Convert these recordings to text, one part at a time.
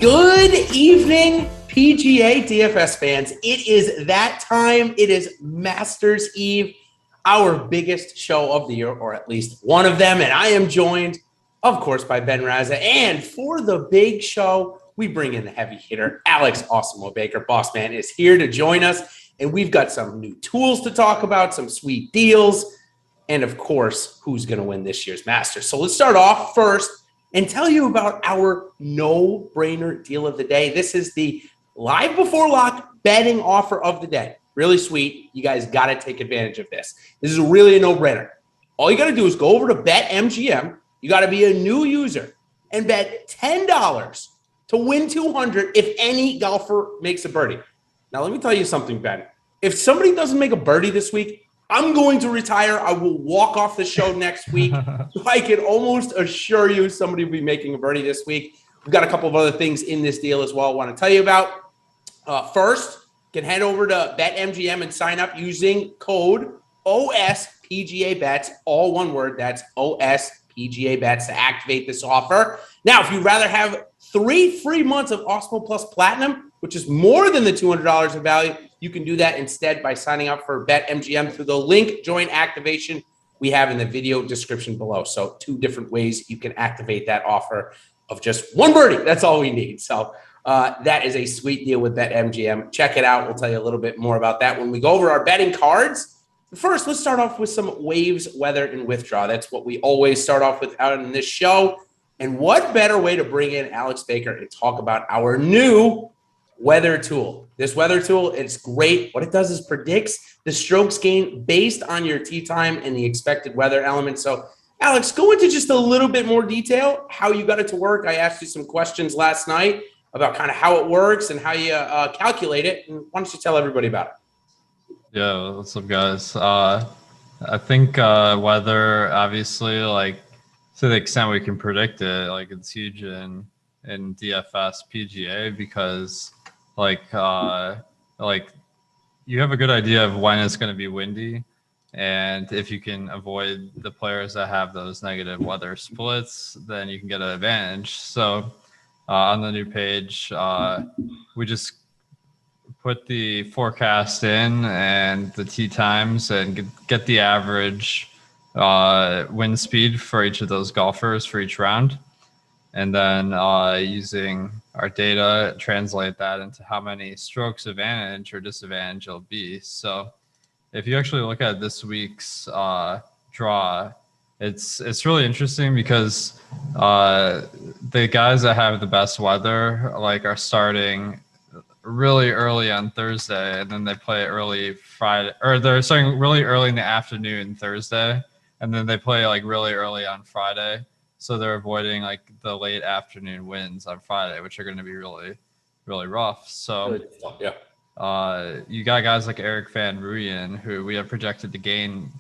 Good evening, PGA DFS fans. It is that time. It is Masters Eve, our biggest show of the year, or at least one of them. And I am joined, of course, by Ben Rasa. And for the big show, we bring in the heavy hitter, Alex Awesemo Baker. Boss man is here to join us. And we've got some new tools to talk about, some sweet deals, and of course, who's going to win this year's Masters. So let's start off first and tell you about our no-brainer deal of the day. This is the live before lock betting offer of the day. Really sweet. You guys got to take advantage of this. This is really a no-brainer. All you got to do is go over to BetMGM. You got to be a new user and bet $10 to win $200 if any golfer makes a birdie. Now, let me tell you something, Ben. If somebody doesn't make a birdie this week, I'm going to retire. I will walk off the show next week. So I can almost assure you somebody will be making a birdie this week. We've got a couple of other things in this deal as well I want to tell you about. First, you can head over to BetMGM and sign up using code OSPGABets, all one word. That's OSPGABets to activate this offer. Now, if you'd rather have 3 free months of Awesemo Plus Platinum, which is more than the $200 of value, you can do that instead by signing up for BetMGM through the link join activation we have in the video description below. So 2 different ways you can activate that offer of just 1 birdie. That's all we need. So that is a sweet deal with BetMGM. Check it out. We'll tell you a little bit more about that when we go over our betting cards. First, let's start off with some waves, weather, and withdraw. That's what we always start off with out in this show. And what better way to bring in Alex Baker and talk about our new weather tool. This weather tool, it's great. What it does is predicts the strokes gained based on your tee time and the expected weather element. So, Alex, go into just a little bit more detail how you got it to work. I asked you some questions last night about kind of how it works and how you calculate it. And why don't you tell everybody about it? Yeah, what's up, guys? I think weather, obviously, like to the extent we can predict it, like it's huge in DFS PGA because like you have a good idea of when it's going to be windy, and if you can avoid the players that have those negative weather splits, then you can get an advantage. So on the new page, we just put the forecast in and the tee times and get the average wind speed for each of those golfers for each round. And then using our data, translate that into how many strokes advantage or disadvantage it'll be. So if you actually look at this week's draw, it's really interesting because the guys that have the best weather like are starting really early on Thursday, and then they play early Friday, or they're starting really early in the afternoon Thursday, and then they play like really early on Friday. So they're avoiding like the late afternoon winds on Friday, which are going to be really, really rough. So you got guys like Eric Van Rooyen, who we have projected to gain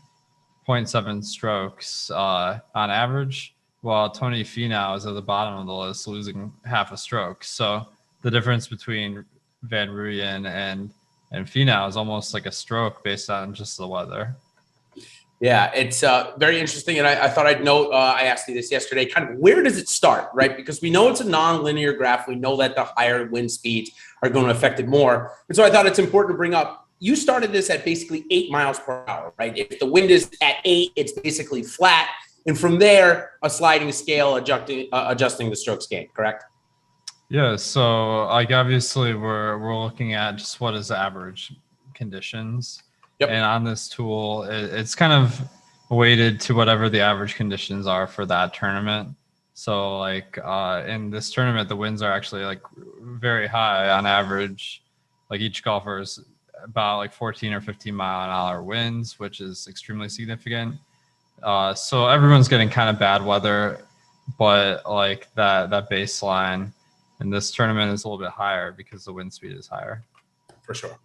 0.7 strokes on average, while Tony Finau is at the bottom of the list, losing half a stroke. So the difference between Van Rooyen and Finau is almost like a stroke based on just the weather. Yeah, it's very interesting. And I thought I'd note, I asked you this yesterday, kind of where does it start, right? Because we know it's a non-linear graph. We know that the higher wind speeds are going to affect it more. And so I thought it's important to bring up, you started this at basically 8 miles per hour, right? If the wind is at 8, it's basically flat. And from there, a sliding scale adjusting the strokes gained, correct? Yeah, so like obviously we're looking at just what is average conditions. Yep. And on this tool, it's kind of weighted to whatever the average conditions are for that tournament. So like in this tournament, the winds are actually like very high on average. Like each golfer is about like 14 or 15 mile an hour winds, which is extremely significant. So everyone's getting kind of bad weather, but like that baseline in this tournament is a little bit higher because the wind speed is higher. For sure.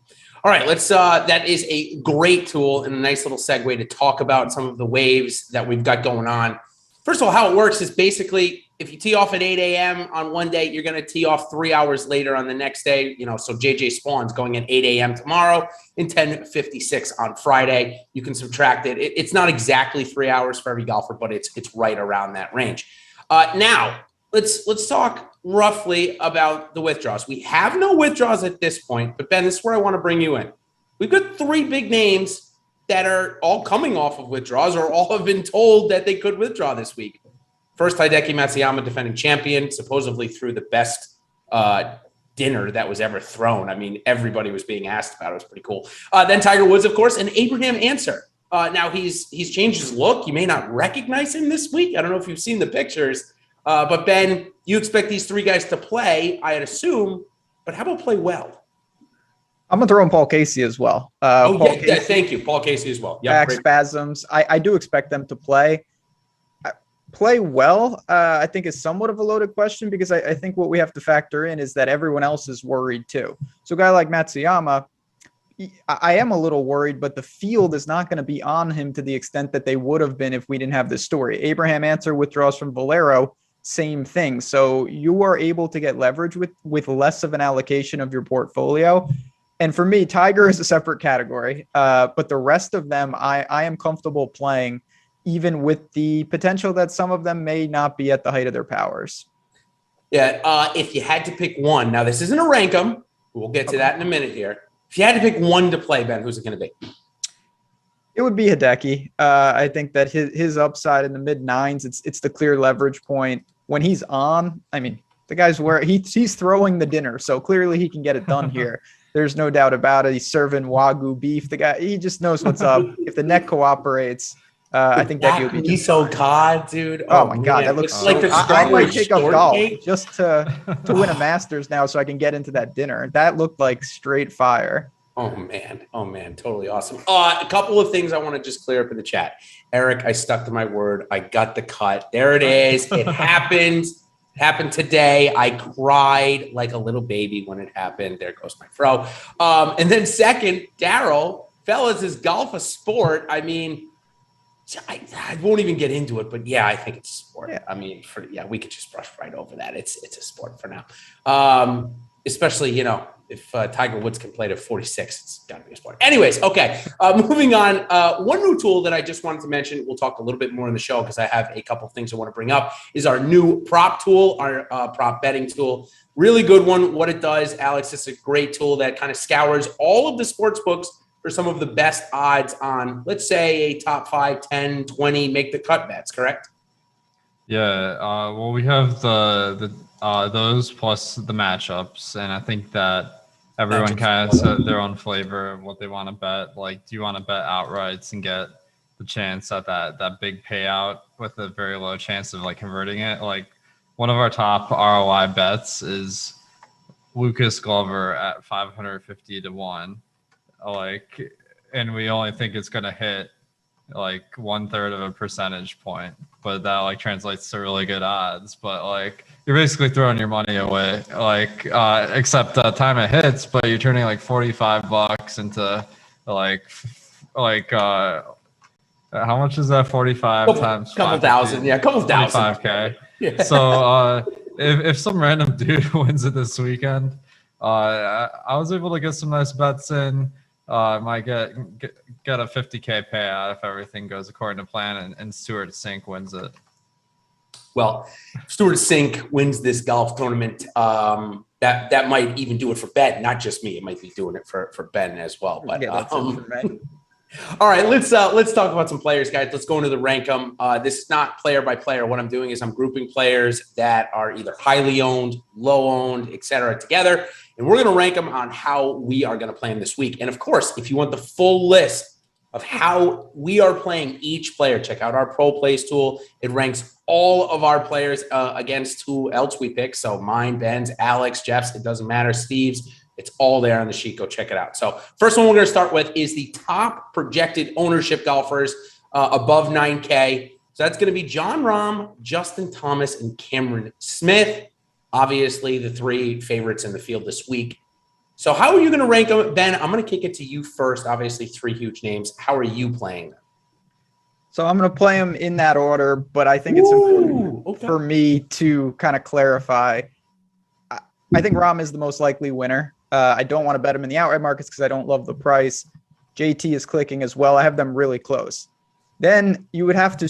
All right, let's. That is a great tool and a nice little segue to talk about some of the waves that we've got going on. First of all, how it works is basically if you tee off at 8 a.m. on one day, you're going to tee off 3 hours later on the next day. You know, so JJ Spawn's going at 8 a.m. tomorrow and 10:56 on Friday. You can subtract it. It's not exactly 3 hours for every golfer, but it's right around that range. Now, let's talk roughly about the withdrawals. We have no withdrawals at this point, but Ben, this is where I want to bring you in. We've got 3 big names that are all coming off of withdrawals or all have been told that they could withdraw this week. First, Hideki Matsuyama, defending champion, supposedly threw the best dinner that was ever thrown. I mean, everybody was being asked about it. It was pretty cool. Then Tiger Woods, of course, and Abraham Answer. Now he's changed his look. You may not recognize him this week. I don't know if you've seen the pictures, but Ben, you expect these 3 guys to play, I'd assume, but how about play well? I'm going to throw in Paul Casey as well. Casey, thank you. Paul Casey as well. Back spasms. I do expect them to play. Play well, I think, is somewhat of a loaded question because I think what we have to factor in is that everyone else is worried too. So a guy like Matsuyama, I am a little worried, but the field is not going to be on him to the extent that they would have been if we didn't have this story. Abraham Answer withdraws from Valero, same thing. So you are able to get leverage with less of an allocation of your portfolio. And for me, Tiger is a separate category, but the rest of them, I am comfortable playing, even with the potential that some of them may not be at the height of their powers. Yeah, if you had to pick one, now this isn't a rank 'em. We'll get to that in a minute here. If you had to pick one to play, Ben, who's it going to be? It would be Hideki. I think that his upside in the mid-9s, it's the clear leverage point. When he's on, I mean, the guy's he's throwing the dinner, so clearly he can get it done here. There's no doubt about it. He's serving Wagyu beef. The guy, he just knows what's up. If the net cooperates, I think that would be just so God, dude. Oh my God, that looks like the I might take up golf cake. just to win a Masters now, so I can get into that dinner. That looked like straight fire. Oh man, totally awesome. A couple of things I want to just clear up in the chat. Eric, I stuck to my word. I got the cut. There it is. It happened. Happened today. I cried like a little baby when it happened. There goes my fro. And then second, Daryl, fellas, is golf a sport? I mean, I won't even get into it, but yeah, I think it's a sport. Yeah. I mean, we could just brush right over that. It's a sport for now. Especially, if Tiger Woods can play to 46, it's got to be a sport. Anyways, okay, moving on. One new tool that I just wanted to mention, we'll talk a little bit more in the show because I have a couple of things I want to bring up, is our new prop tool, our prop betting tool. Really good one. What it does, Alex, it's a great tool that kind of scours all of the sports books for some of the best odds on, let's say, a top 5, 10, 20, make the cut bets, correct? Yeah, well, we have the those plus the matchups, and I think that everyone kind of has their own flavor of what they want to bet. Like, do you want to bet outrights and get the chance at that big payout with a very low chance of like converting it? Like, one of our top ROI bets is Lucas Glover at 550 to 1. Like, and we only think it's going to hit like 1/3 of a percentage point, but that like translates to really good odds. But like, you're basically throwing your money away, like except time it hits, but you're turning like $45 into how much is that? 45 times couple thousand, yeah, couple thousand, 25K. Yeah. So if some random dude wins it this weekend, I was able to get some nice bets in. Might get a 50K payout if everything goes according to plan, and Stuart Sink wins it. Well, Stuart Sink wins this golf tournament. That might even do it for Ben, not just me. It might be doing it for Ben as well. But all right, let's talk about some players, guys. Let's go into the rank 'em. This is not player by player. What I'm doing is I'm grouping players that are either highly owned, low owned, etc. together, and we're going to rank them on how we are going to play them this week. And of course, if you want the full list of how we are playing each player, check out our Pro Plays tool. It ranks all of our players against who else we pick. So mine, Ben's, Alex, Jeff's, it doesn't matter, Steve's. It's all there on the sheet. Go check it out. So first one we're going to start with is the top projected ownership golfers above 9K. So that's going to be Jon Rahm, Justin Thomas, and Cameron Smith. Obviously, the 3 favorites in the field this week. So how are you going to rank them? Ben, I'm going to kick it to you first. Obviously, 3 huge names. How are you playing them? So I'm going to play them in that order, but I think it's important for me to kind of clarify. I think Rahm is the most likely winner. I don't want to bet him in the outright markets because I don't love the price. JT is clicking as well. I have them really close. then you would have to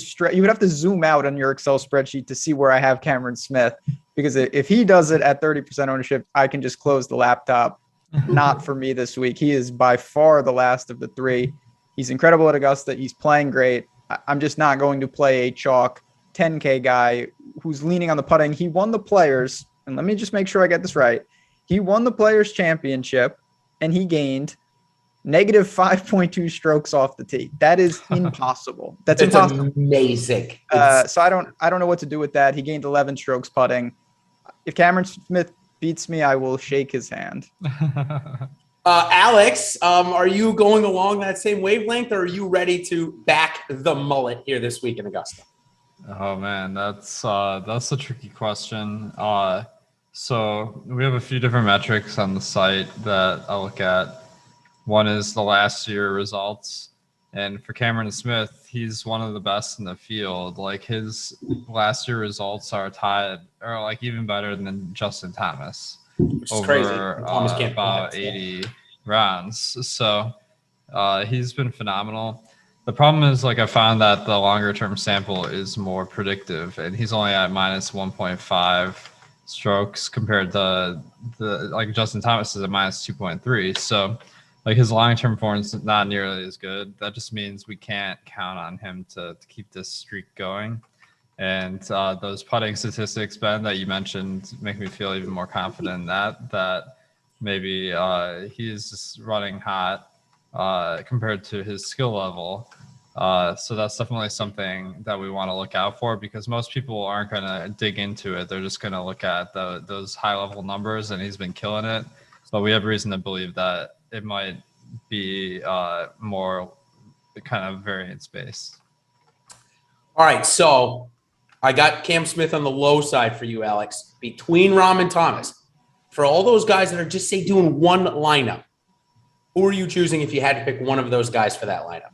zoom out on your Excel spreadsheet to see where I have Cameron Smith, because if he does it at 30% ownership, I can just close the laptop. Not for me this week. He is by far the last of the three. He's incredible at Augusta. He's playing great. I'm just not going to play a chalk 10K guy who's leaning on the putting. He won the Players, and let me just make sure I get this right. He won the Players Championship, and he gained negative 5.2 strokes off the tee. That is impossible. That's impossible. Amazing. So I don't know what to do with that. He gained 11 strokes putting. If Cameron Smith beats me, I will shake his hand. Alex, are you going along that same wavelength, or are you ready to back the mullet here this week in Augusta? Oh man, that's a tricky question. So we have a few different metrics on the site that I look at. One is the last year results. And for Cameron Smith, he's one of the best in the field. Like, his last year results are tied, or like even better than Justin Thomas, Which is over crazy. Thomas can't about 80 rounds. So he's been phenomenal. The problem is, like, I found that the longer term sample is more predictive, and he's only at minus 1.5 strokes compared to like Justin Thomas is at minus 2.3. So like, his long-term performance is not nearly as good. That just means we can't count on him to keep this streak going. And those putting statistics, Ben, that you mentioned, make me feel even more confident in that maybe he's just running hot compared to his skill level. So that's definitely something that we want to look out for, because most people aren't going to dig into it. They're just going to look at those high-level numbers, and he's been killing it. But we have reason to believe that it might be more kind of variance-based. All right, so I got Cam Smith on the low side for you, Alex. Between Rahm and Thomas, for all those guys that are just, say, doing one lineup, who are you choosing if you had to pick one of those guys for that lineup?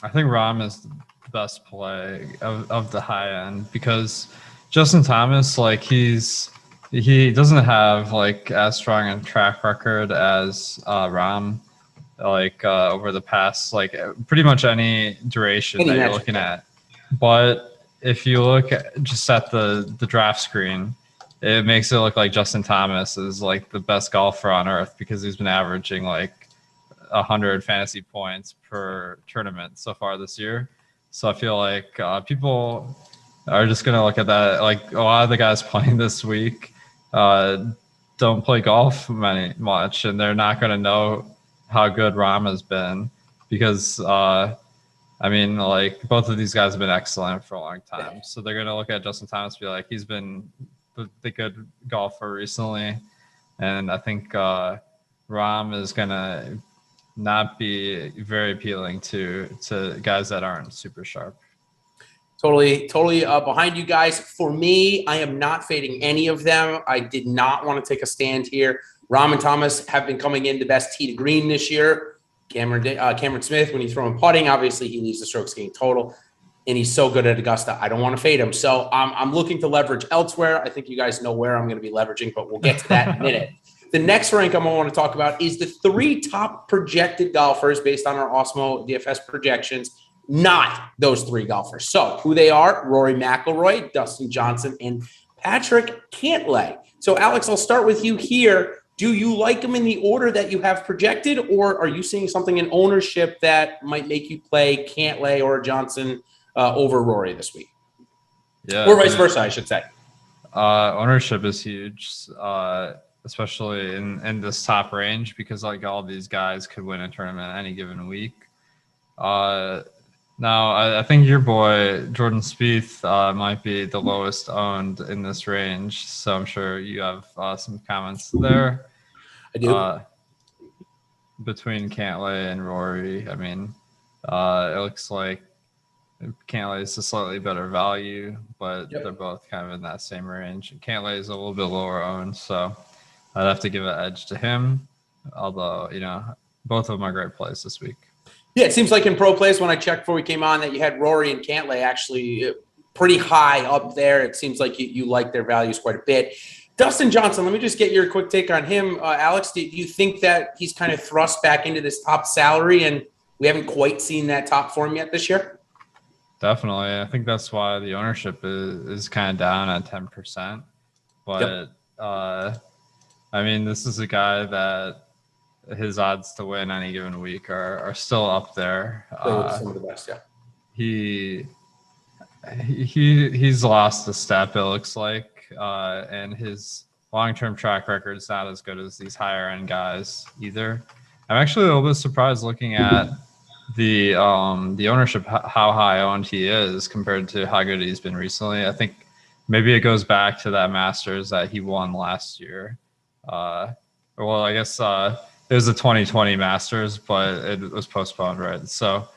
I think Rahm is the best play of the high end, because Justin Thomas, like, he doesn't have like as strong a track record as Rahm, like over the past, like, pretty much any duration that you're looking at. But if you look just at the draft screen, it makes it look like Justin Thomas is like the best golfer on earth, because he's been averaging like 100 fantasy points per tournament so far this year. So I feel like people are just going to look at that. Like, a lot of the guys playing this week don't play golf much, and they're not going to know how good Rahm has been, because I mean, like, both of these guys have been excellent for a long time. So they're going to look at Justin Thomas and be like, he's been the good golfer recently. And I think Rahm is going to not be very appealing to guys that aren't super sharp. Totally behind you guys. For me, I am not fading any of them. I did not want to take a stand here. Rahm and Thomas have been coming in the best tee to green this year. Cameron Smith, when he's throwing putting, obviously he leads the strokes gained total, and he's so good at Augusta. I don't want to fade him. So I'm looking to leverage elsewhere. I think you guys know where I'm going to be leveraging, but we'll get to that in a minute. The next rank I'm going to want to talk about is the three top projected golfers based on our Awesemo DFS projections, not those three golfers. So who they are: Rory McIlroy, Dustin Johnson, and Patrick Cantlay. So Alex, I'll start with you here. Do you like them in the order that you have projected, or are you seeing something in ownership that might make you play Cantlay or Johnson over Rory this week? Yeah, or vice versa, I should say. Ownership is huge, especially in this top range, because like all these guys could win a tournament any given week. Now, I think your boy Jordan Spieth might be the lowest owned in this range, so I'm sure you have some comments there. I do. Between Cantlay and Rory, I mean, it looks like Cantlay is a slightly better value, but they're both kind of in that same range. Cantlay is a little bit lower owned, so I'd have to give an edge to him, although, you know, both of them are great plays this week. Yeah, it seems like in pro plays, when I checked before we came on, that you had Rory and Cantlay actually pretty high up there. It seems like you like their values quite a bit. Dustin Johnson, let me just get your quick take on him. Alex, do you think that he's kind of thrust back into this top salary, and we haven't quite seen that top form yet this year? Definitely. I think that's why the ownership is kind of down at 10%. But I mean, this is a guy that his odds to win any given week are still up there. Some of the best, He's lost a step, it looks like, and his long-term track record is not as good as these higher-end guys either. I'm actually a little bit surprised looking at the ownership, how high owned he is compared to how good he's been recently. I think maybe it goes back to that Masters that he won last year. Well, I guess it was the 2020 Masters, but it was postponed, right? So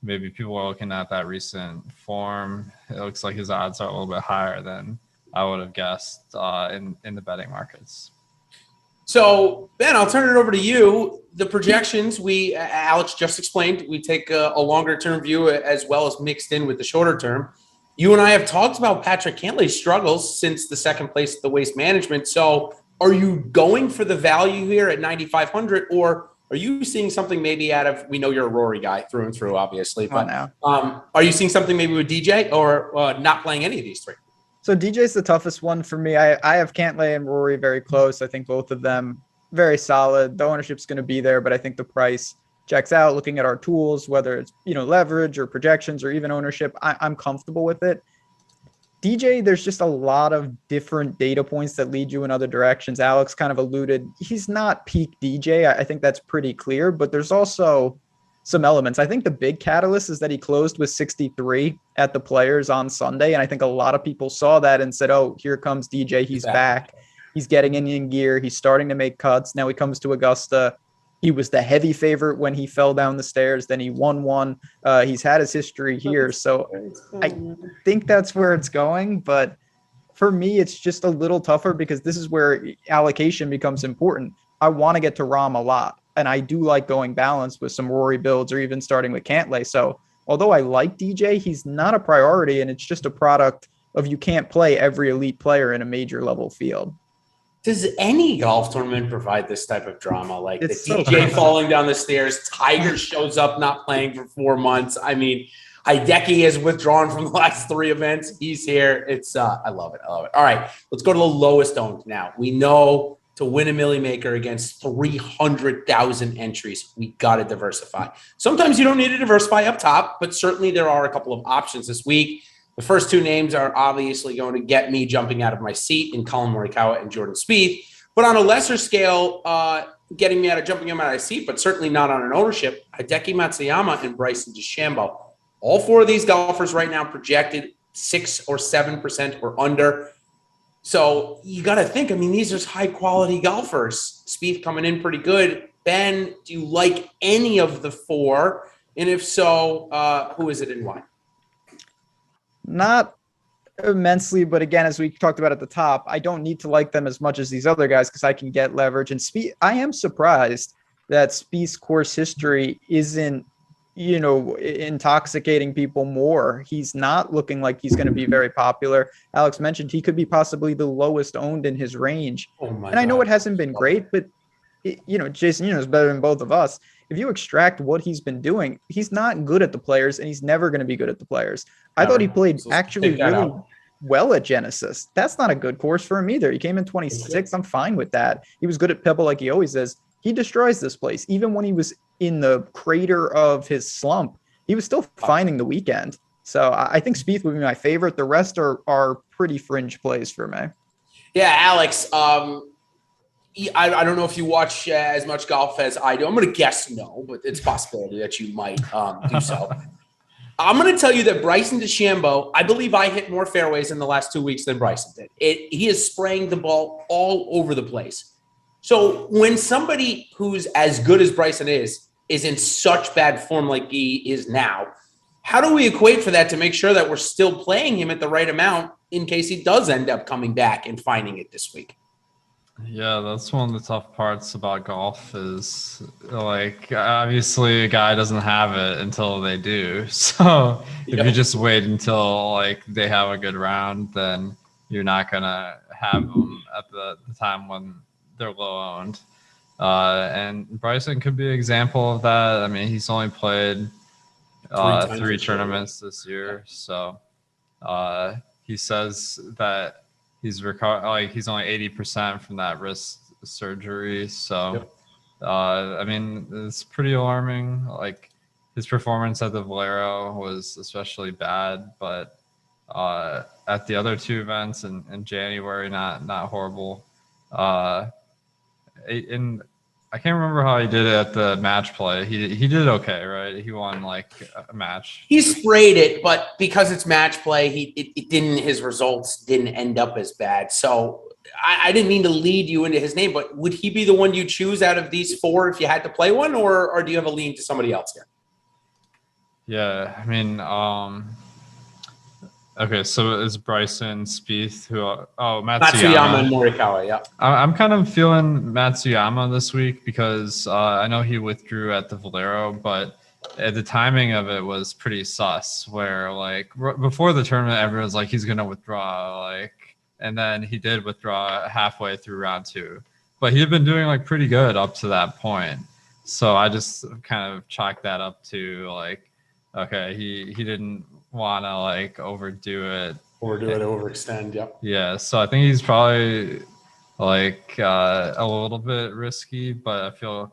maybe people are looking at that recent form. It looks like his odds are a little bit higher than I would have guessed in the betting markets. So, Ben, I'll turn it over to you. The projections, Alex just explained, we take a longer-term view as well as mixed in with the shorter term. You and I have talked about Patrick Cantlay's struggles since the second place at the Waste Management. So are you going for the value here at 9,500, or are you seeing something maybe out of, we know you're a Rory guy through and through, obviously, but are you seeing something maybe with DJ or not playing any of these three? So DJ's the toughest one for me. I have Cantlay and Rory very close. I think both of them very solid. The ownership's going to be there, but I think the price checks out. Looking at our tools, whether it's leverage or projections or even ownership, I'm comfortable with it. DJ, there's just a lot of different data points that lead you in other directions. Alex kind of alluded, he's not peak DJ. I think that's pretty clear, but there's also some elements. I think the big catalyst is that he closed with 63 at the Players on Sunday. And I think a lot of people saw that and said, oh, here comes DJ. He's back. He's getting in gear. He's starting to make cuts. Now he comes to Augusta. He was the heavy favorite when he fell down the stairs. Then he won one. He's had his history here. So I think that's where it's going. But for me, it's just a little tougher because this is where allocation becomes important. I want to get to Rahm a lot. And I do like going balanced with some Rory builds or even starting with Cantlay. So although I like DJ, he's not a priority. And it's just a product of you can't play every elite player in a major level field. Does any golf tournament provide this type of drama? Like the DJ falling down the stairs, Tiger shows up not playing for 4 months. I mean, Hideki has withdrawn from the last 3 events. He's here. It's I love it. All right, let's go to the lowest owned now. We know to win a Millie Maker against 300,000 entries, we got to diversify. Sometimes you don't need to diversify up top, but certainly there are a couple of options this week. The first 2 names are obviously going to get me jumping out of my seat in Colin Morikawa and Jordan Spieth. But on a lesser scale, jumping him out of my seat, but certainly not on an ownership, Hideki Matsuyama and Bryson DeChambeau. All 4 of these golfers right now projected 6 or 7% or under. So you got to think, I mean, these are high-quality golfers. Spieth coming in pretty good. Ben, do you like any of the 4? And if so, who is it and why? Not immensely, but again, as we talked about at the top, I don't need to like them as much as these other guys because I can get leverage. And Spieth, I am surprised that Spieth's course history isn't, intoxicating people more. He's not looking like he's going to be very popular. Alex mentioned he could be possibly the lowest owned in his range. I know it hasn't been great, but Jason, is better than both of us. If you extract what he's been doing, he's not good at the Players, and he's never going to be good at the Players. I thought he played actually really well at Genesis. That's not a good course for him either. He came in 26th. I'm fine with that. He was good at Pebble like he always is. He destroys this place. Even when he was in the crater of his slump, he was still finding the weekend. So I think Spieth would be my favorite. The rest are pretty fringe plays for me. Yeah, Alex, I don't know if you watch as much golf as I do. I'm going to guess no, but it's a possibility that you might do so. I'm going to tell you that Bryson DeChambeau, I believe I hit more fairways in the last 2 weeks than Bryson did. He is spraying the ball all over the place. So when somebody who's as good as Bryson is in such bad form like he is now, how do we equate for that to make sure that we're still playing him at the right amount in case he does end up coming back and finding it this week? Yeah, that's one of the tough parts about golf is like obviously a guy doesn't have it until they do. So if you just wait until like they have a good round, then you're not gonna have them at the time when they're low owned. And Bryson could be an example of that. I mean, he's only played three tournaments this year. So he says that he's he's only 80% from that wrist surgery. So I mean, it's pretty alarming. Like his performance at the Valero was especially bad, but at the other two events in January, not horrible. And I can't remember how he did it at the match play. He did okay, right? He won like a match. He sprayed it, but because it's match play, his results didn't end up as bad. So I didn't mean to lead you into his name, but would he be the one you choose out of these four if you had to play one, or do you have a lean to somebody else here? Yeah, I mean, okay, so it's Bryson, Spieth, Matsuyama and Morikawa, yeah. I'm kind of feeling Matsuyama this week because I know he withdrew at the Valero, but the timing of it was pretty sus, where like before the tournament, everyone's like, he's going to withdraw, like, and then he did withdraw halfway through round two, but he had been doing like pretty good up to that point. So I just kind of chalked that up to like, okay, he didn't want to like overextend. Yeah, so I think he's probably like a little bit risky, but I feel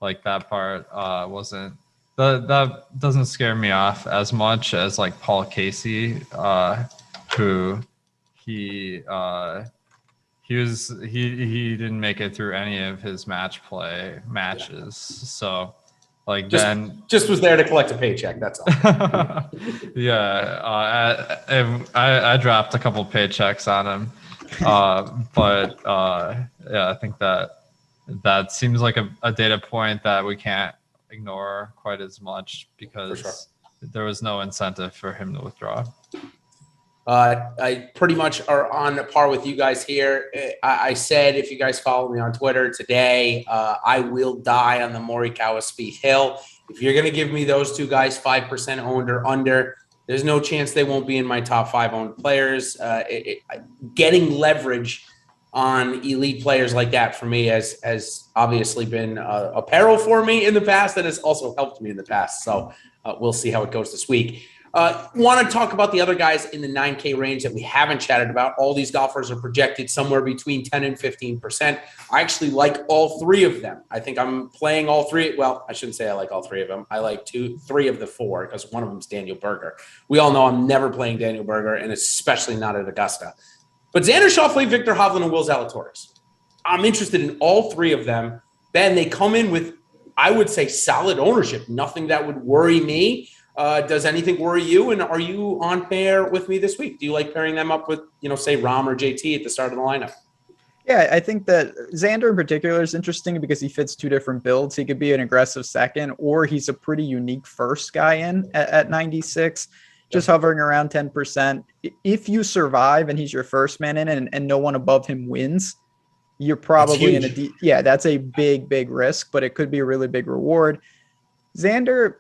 like that part wasn't that doesn't scare me off as much as like Paul Casey, who he didn't make it through any of his matches. So like just was there to collect a paycheck. That's all. Yeah, I dropped a couple paychecks on him, but yeah, I think that seems like a data point that we can't ignore quite as much because there was no incentive for him to withdraw. I pretty much are on par with you guys here. I said, if you guys follow me on Twitter today, I will die on the Morikawa Spieth hill. If you're going to give me those two guys 5% owned or under, there's no chance they won't be in my top 5 owned players. Getting leverage on elite players like that for me has obviously been a peril for me in the past, and has also helped me in the past. So we'll see how it goes this week. Want to talk about the other guys in the 9K range that we haven't chatted about. All these golfers are projected somewhere between 10 and 15%. I actually like all three of them. I think I'm playing all three. Well, I shouldn't say I like all three of them. I like 3 of the 4 because one of them is Daniel Berger. We all know I'm never playing Daniel Berger, and especially not at Augusta. But Xander Schauffele, Victor Hovland, and Will Zalatoris. I'm interested in all 3 of them. Then they come in with, I would say, solid ownership. Nothing that would worry me. Does anything worry you? And are you on pair with me this week? Do you like pairing them up with, say Rahm or JT at the start of the lineup? Yeah, I think that Xander in particular is interesting because he fits 2 different builds. He could be an aggressive second, or he's a pretty unique first guy in at 96, just hovering around 10%. If you survive and he's your first man in and no one above him wins, you're probably in a that's a big risk, but it could be a really big reward. Xander,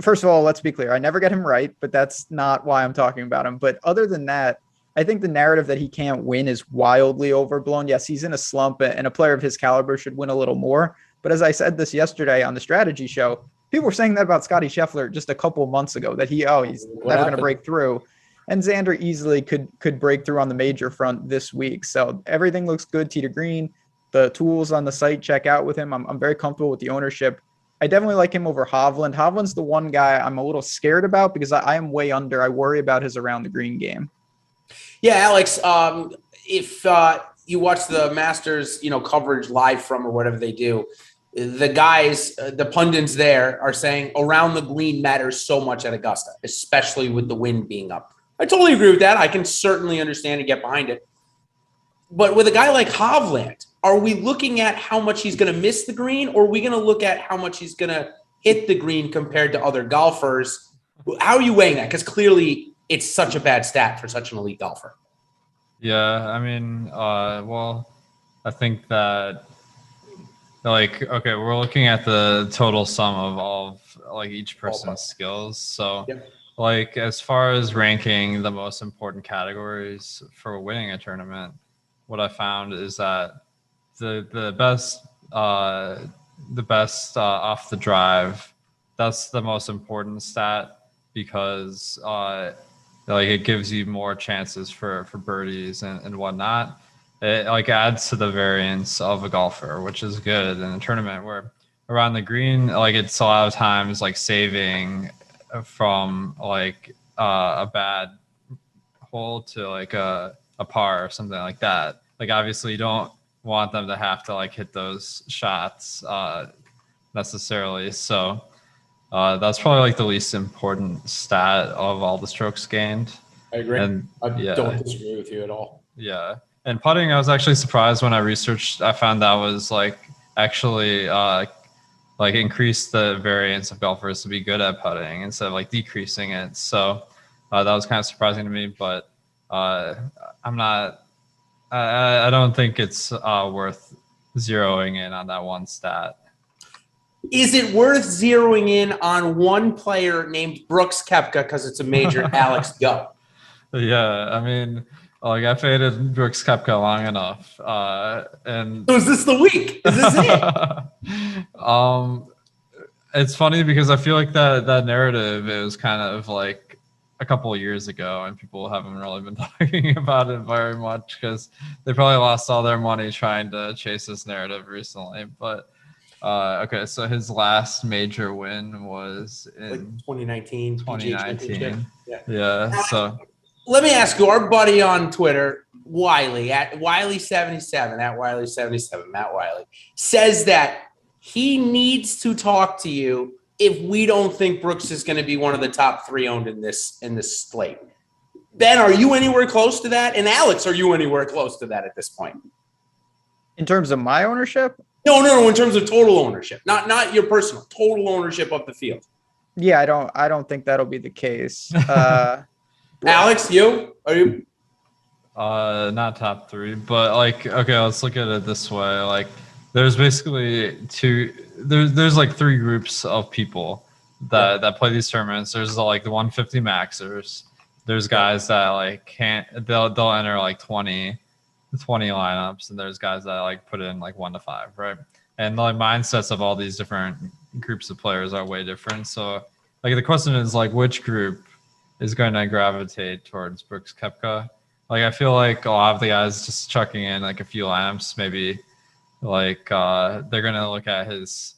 first of all, let's be clear. I never get him right, but that's not why I'm talking about him. But other than that, I think the narrative that he can't win is wildly overblown. Yes, he's in a slump, and a player of his caliber should win a little more. But as I said this yesterday on the strategy show, people were saying that about Scotty Scheffler just a couple of months ago, that he's never going to break through. And Xander easily could break through on the major front this week. So everything looks good, tee to green. The tools on the site check out with him. I'm very comfortable with the ownership. I definitely like him over Hovland. Hovland's the one guy I'm a little scared about because I am way under. I worry about his around the green game. Yeah, Alex, if you watch the Masters, coverage live from or whatever they do, the guys, the pundits there are saying around the green matters so much at Augusta, especially with the wind being up. I totally agree with that. I can certainly understand and get behind it. But with a guy like Hovland, are we looking at how much he's going to miss the green, or are we going to look at how much he's going to hit the green compared to other golfers? How are you weighing that? Because clearly it's such a bad stat for such an elite golfer. Yeah, I mean, well, I think that, okay, we're looking at the total sum of all of, each person's skills. So, as far as ranking the most important categories for winning a tournament, what I found is that the best off the drive that's the most important stat because like it gives you more chances for birdies and whatnot. It like adds to the variance of a golfer, which is good in a tournament where around the green, like it's a lot of times like saving from like a bad hole to like a par or something like that. Like obviously you don't want them to have to like hit those shots necessarily. So that's probably like the least important stat of all the strokes gained. I agree. And I don't disagree with you at all. Yeah. And putting, I was actually surprised when I researched, I found that was like actually like increase the variance of golfers to be good at putting instead of like decreasing it. So that was kind of surprising to me, but I'm not, I don't think it's worth zeroing in on that one stat. Is it worth zeroing in on one player named Brooks Koepka because it's a major? Alex, go. Yeah, I mean, like I faded Brooks Koepka long enough, and so is this the week? Is this it? It's funny because I feel like that narrative is kind of like a couple of years ago, and people haven't really been talking about it very much because they probably lost all their money trying to chase this narrative recently. But okay, so his last major win was in like 2019. 2019. Yeah. So let me ask you, our buddy on Twitter, Wiley, at Wiley77, at Wiley77, Matt Wiley, says that he needs to talk to you if we don't think Brooks is going to be one of the top 3 owned in this slate. Ben, are you anywhere close to that? And Alex, are you anywhere close to that at this point? In terms of my ownership? No. In terms of total ownership, not your personal, total ownership of the field. Yeah, I don't think that'll be the case. Alex, are you? Not top 3, but like, okay, let's look at it this way. Like, there's basically there's like 3 groups of people that play these tournaments. There's like the 150 maxers. There's guys that like they'll enter like 20 lineups, and there's guys that like put in like 1 to 5, right? And the like, mindsets of all these different groups of players are way different. So like the question is like, which group is going to gravitate towards Brooks Koepka? Like I feel like a lot of the guys just chucking in like a few lamps, maybe like they're gonna look at his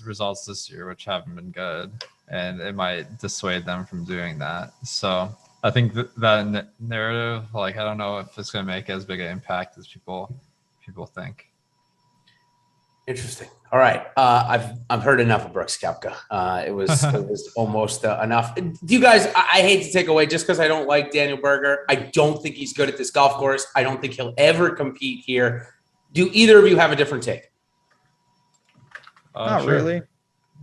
results this year, which haven't been good, and it might dissuade them from doing that. So I think that narrative, like I don't know if it's gonna make as big an impact as people think. Interesting. All right. I've heard enough of Brooks Koepka. It was almost enough. Do you guys, I hate to take away just because I don't like Daniel Berger. I don't think he's good at this golf course. I don't think he'll ever compete here. Do either of you have a different take? Not sure. really.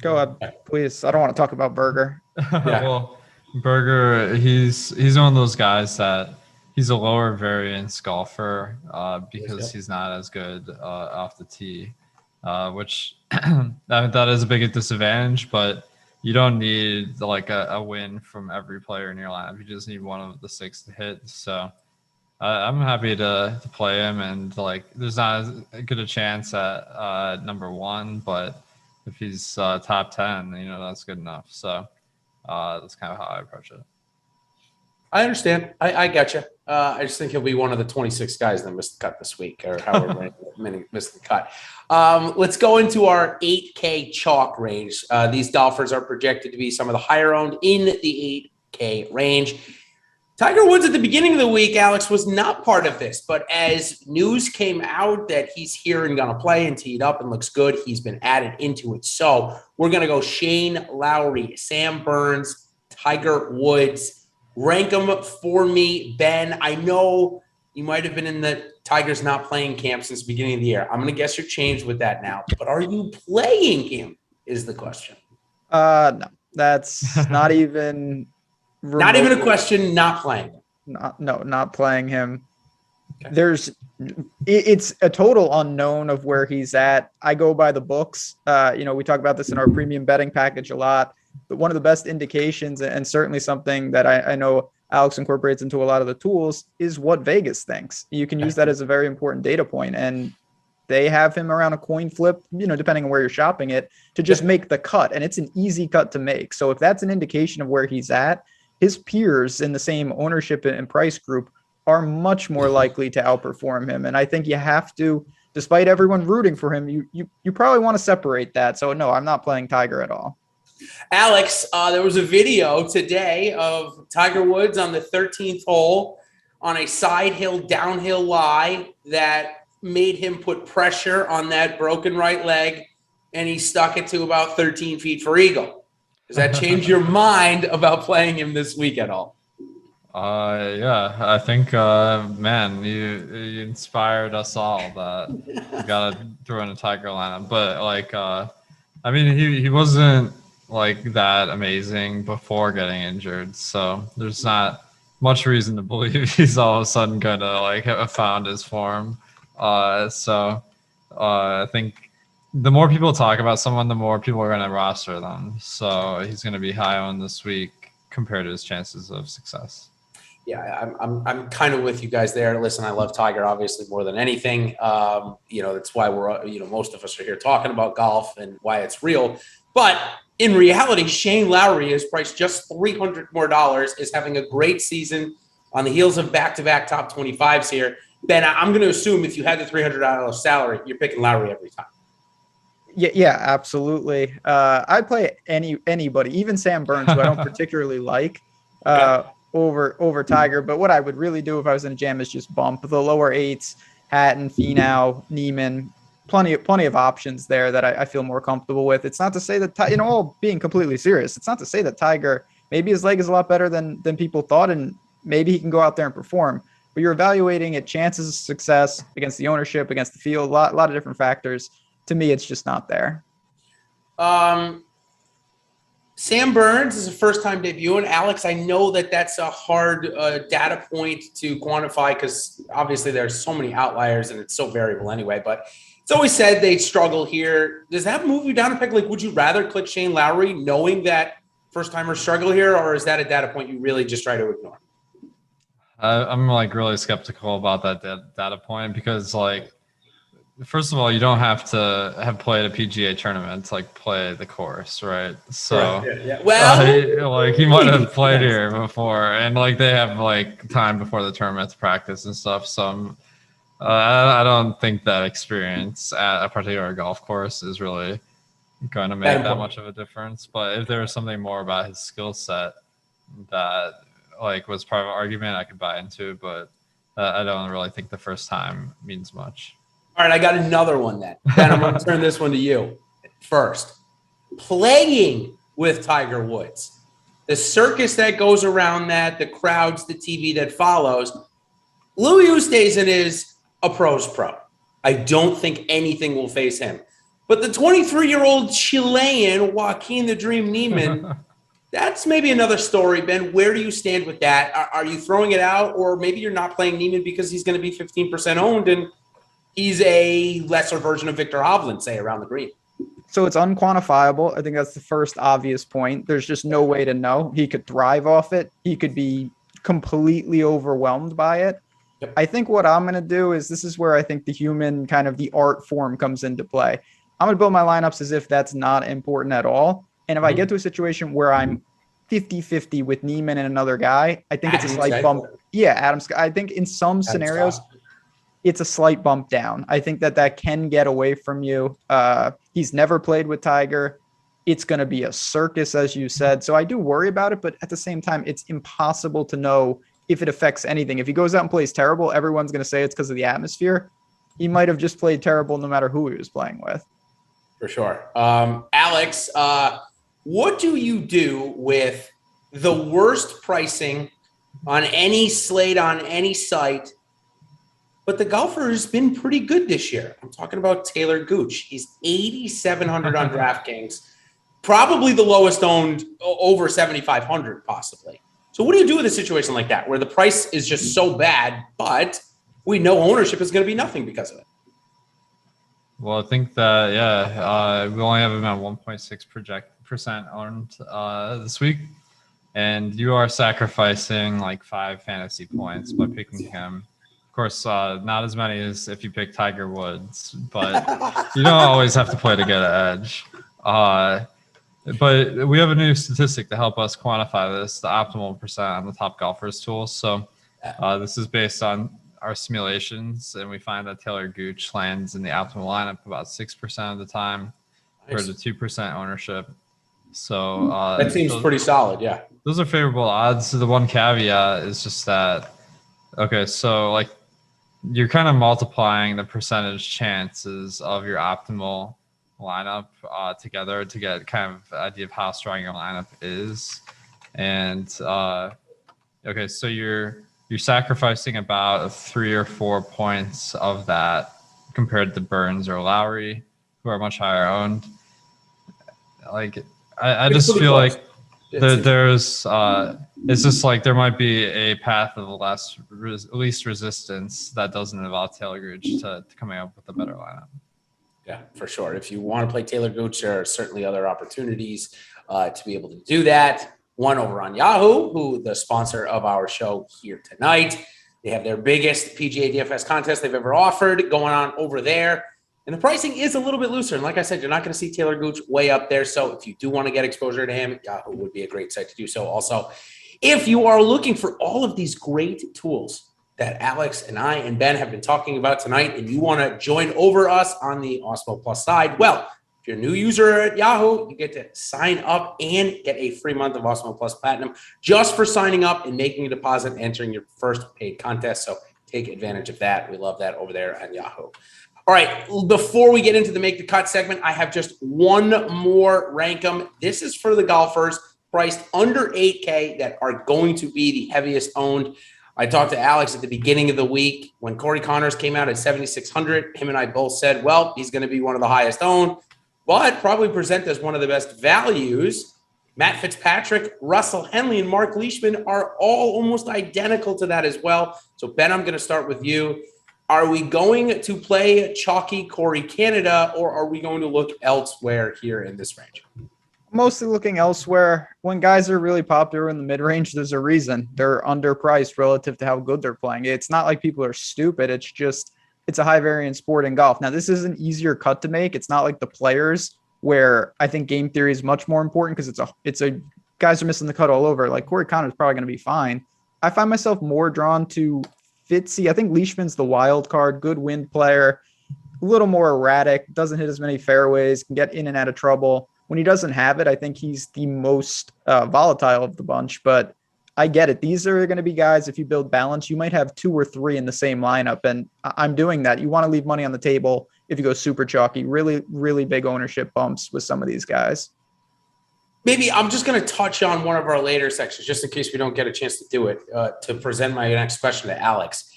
Go ahead, please. I don't want to talk about Berger. Yeah. Well, Berger, he's one of those guys that he's a lower variance golfer because he's not as good off the tee. Which that is a big disadvantage, but you don't need like a win from every player in your lineup. You just need one of the 6 to hit. So I'm happy to play him, and like there's not as good a chance at number 1, but if he's top 10, that's good enough. So that's kind of how I approach it. I understand. I got you. I just think he'll be one of the 26 guys that missed the cut this week, or however many missed the cut. Let's go into our 8K chalk range. These golfers are projected to be some of the higher owned in the 8K range. Tiger Woods at the beginning of the week, Alex, was not part of this, but as news came out that he's here and going to play and teed up and looks good, he's been added into it. So we're going to go Shane Lowry, Sam Burns, Tiger Woods. Rank them for me, Ben. I know you might have been in the Tigers not playing camp since the beginning of the year. I'm going to guess you're changed with that now. But are you playing him is the question. No, that's not even remotely, not even a question. Not playing him. Not playing him. Okay. It's a total unknown of where he's at. I go by the books. We talk about this in our premium betting package a lot. But one of the best indications, and certainly something that I know Alex incorporates into a lot of the tools, is what Vegas thinks. You can use that as a very important data point. And they have him around a coin flip, depending on where you're shopping it, to just make the cut. And it's an easy cut to make. So if that's an indication of where he's at, his peers in the same ownership and price group are much more likely to outperform him. And I think you have to, despite everyone rooting for him, you probably want to separate that. So no, I'm not playing Tiger at all. Alex, there was a video today of Tiger Woods on the 13th hole on a side hill, downhill lie that made him put pressure on that broken right leg, and he stuck it to about 13 feet for eagle. Does that change your mind about playing him this week at all? Yeah, I think, man, you inspired us all that you got to throw in a Tiger lineup. But, like, I mean, he wasn't, like, that amazing before getting injured. So there's not much reason to believe he's all of a sudden going to, like, have found his form. I think the more people talk about someone, the more people are going to roster them. So he's going to be high on this week compared to his chances of success. Yeah, I'm kind of with you guys there. Listen, I love Tiger obviously more than anything. That's why we're most of us are here talking about golf and why it's real. But in reality, Shane Lowry is priced just $300 more, is having a great season on the heels of back-to-back top 25s here. Ben, I'm going to assume if you had the $300 salary, you're picking Lowry every time. Yeah, absolutely. I'd play anybody, even Sam Burns, who I don't particularly like, over Tiger. But what I would really do if I was in a jam is just bump the lower eights, Hatton, Finau, Neiman. Plenty of options there that I feel more comfortable with. It's not to say that, all being completely serious, it's not to say that Tiger, maybe his leg is a lot better than people thought, and maybe he can go out there and perform. But you're evaluating at chances of success against the ownership, against the field, a lot of different factors. To me, it's just not there. Sam Burns is a first-time debut, and Alex, I know that's a hard data point to quantify because obviously there's so many outliers and it's so variable anyway, but it's always said they struggle here. Does that move you down a pick? Like, would you rather click Shane Lowry knowing that first-timers struggle here, or is that a data point you really just try to ignore? I'm like really skeptical about that data point because, like, first of all, you don't have to have played a PGA tournament to, like, play the course, right? So, right. Yeah. Well, like, he might have played here before, and, like, they have, like, time before the tournament to practice and stuff. So I don't think that experience at a particular golf course is really going to make that much of a difference. But if there was something more about his skill set that, like, was part of an argument, I could buy into, but I don't really think the first time means much. All right, I got another one then. Ben, I'm going to turn this one to you first. Playing with Tiger Woods, the circus that goes around that, the crowds, the TV that follows. Louis Oosthuizen is a pro's pro. I don't think anything will face him. But the 23-year-old Chilean, Joaquin the Dream Neiman, that's maybe another story, Ben. Where do you stand with that? Are you throwing it out, or maybe you're not playing Neiman because he's going to be 15% owned and he's a lesser version of Victor Hovland, say, around the green? So it's unquantifiable. I think that's the first obvious point. There's just no way to know. He could thrive off it. He could be completely overwhelmed by it. Yep. I think what I'm going to do is, this is where I think the human kind of the art form comes into play. I'm going to build my lineups as if that's not important at all. And if I get to a situation where I'm 50-50 with Neiman and another guy, I think it's a slight bump. Yeah, Adam Scott. I think in some scenarios, it's a slight bump down. I think that can get away from you. He's never played with Tiger. It's going to be a circus, as you said. So I do worry about it, but at the same time, it's impossible to know if it affects anything. If he goes out and plays terrible, everyone's going to say it's because of the atmosphere. He might have just played terrible no matter who he was playing with. For sure. Alex, what do you do with the worst pricing on any slate, on any site, but the golfer has been pretty good this year? I'm talking about Taylor Gooch. He's 8,700 on DraftKings, probably the lowest owned, over 7,500 possibly. So what do you do with a situation like that, where the price is just so bad, but we know ownership is going to be nothing because of it? Well, I think that, we only have him at 1.6% owned this week. And you are sacrificing like 5 fantasy points by picking him. Of course, not as many as if you pick Tiger Woods, but you don't always have to play to get an edge. But we have a new statistic to help us quantify this, the optimal percent on the Top Golfers tool. So this is based on our simulations, and we find that Taylor Gooch lands in the optimal lineup about 6% of the time, for the 2% ownership. So that seems pretty solid, yeah. Those are favorable odds. So the one caveat is just that, okay, so like you're kind of multiplying the percentage chances of your optimal lineup together to get kind of an idea of how strong your lineup is. And okay, so you're sacrificing about 3 or 4 points of that compared to Burns or Lowry, who are much higher owned. Like I just feel like there's it's just like there might be a path of least resistance that doesn't involve Taylor Gooch to coming up with a better lineup. Yeah, for sure. If you want to play Taylor Gooch, there are certainly other opportunities to be able to do that. One over on Yahoo, who the sponsor of our show here tonight. They have their biggest PGA DFS contest they've ever offered going on over there. And the pricing is a little bit looser. And like I said, you're not going to see Taylor Gooch way up there. So if you do want to get exposure to him, Yahoo would be a great site to do so. Also, if you are looking for all of these great tools that Alex and I and Ben have been talking about tonight, and you want to join over us on the Awesemo Plus side, well, if you're a new user at Yahoo, you get to sign up and get a free month of Awesemo Plus Platinum just for signing up and making a deposit and entering your first paid contest. So take advantage of that. We love that over there on Yahoo. All right, before we get into the Make the Cut segment, I have just one more Rankum. This is for the golfers priced under 8K that are going to be the heaviest owned. I talked to Alex at the beginning of the week when Corey Connors came out at 7,600. Him and I both said, well, he's going to be one of the highest owned, but probably present as one of the best values. Matt Fitzpatrick, Russell Henley, and Mark Leishman are all almost identical to that as well. So, Ben, I'm going to start with you. Are we going to play Chalky Corey Canada, or are we going to look elsewhere here in this range? Mostly looking elsewhere. When guys are really popular in the mid-range, there's a reason. They're underpriced relative to how good they're playing. It's not like people are stupid. It's just, it's a high-variance sport in golf. Now, this is an easier cut to make. It's not like the Players, where I think game theory is much more important because it's a guys are missing the cut all over. Like Corey Connors is probably going to be fine. I find myself more drawn to Fitzy. I think Leishman's the wild card, good wind player, a little more erratic, doesn't hit as many fairways, can get in and out of trouble. When he doesn't have it, I think he's the most volatile of the bunch, but I get it. These are going to be guys, if you build balance, you might have 2 or 3 in the same lineup, and I'm doing that. You want to leave money on the table if you go super chalky, really, really big ownership bumps with some of these guys. Maybe I'm just going to touch on one of our later sections, just in case we don't get a chance to do it, to present my next question to Alex.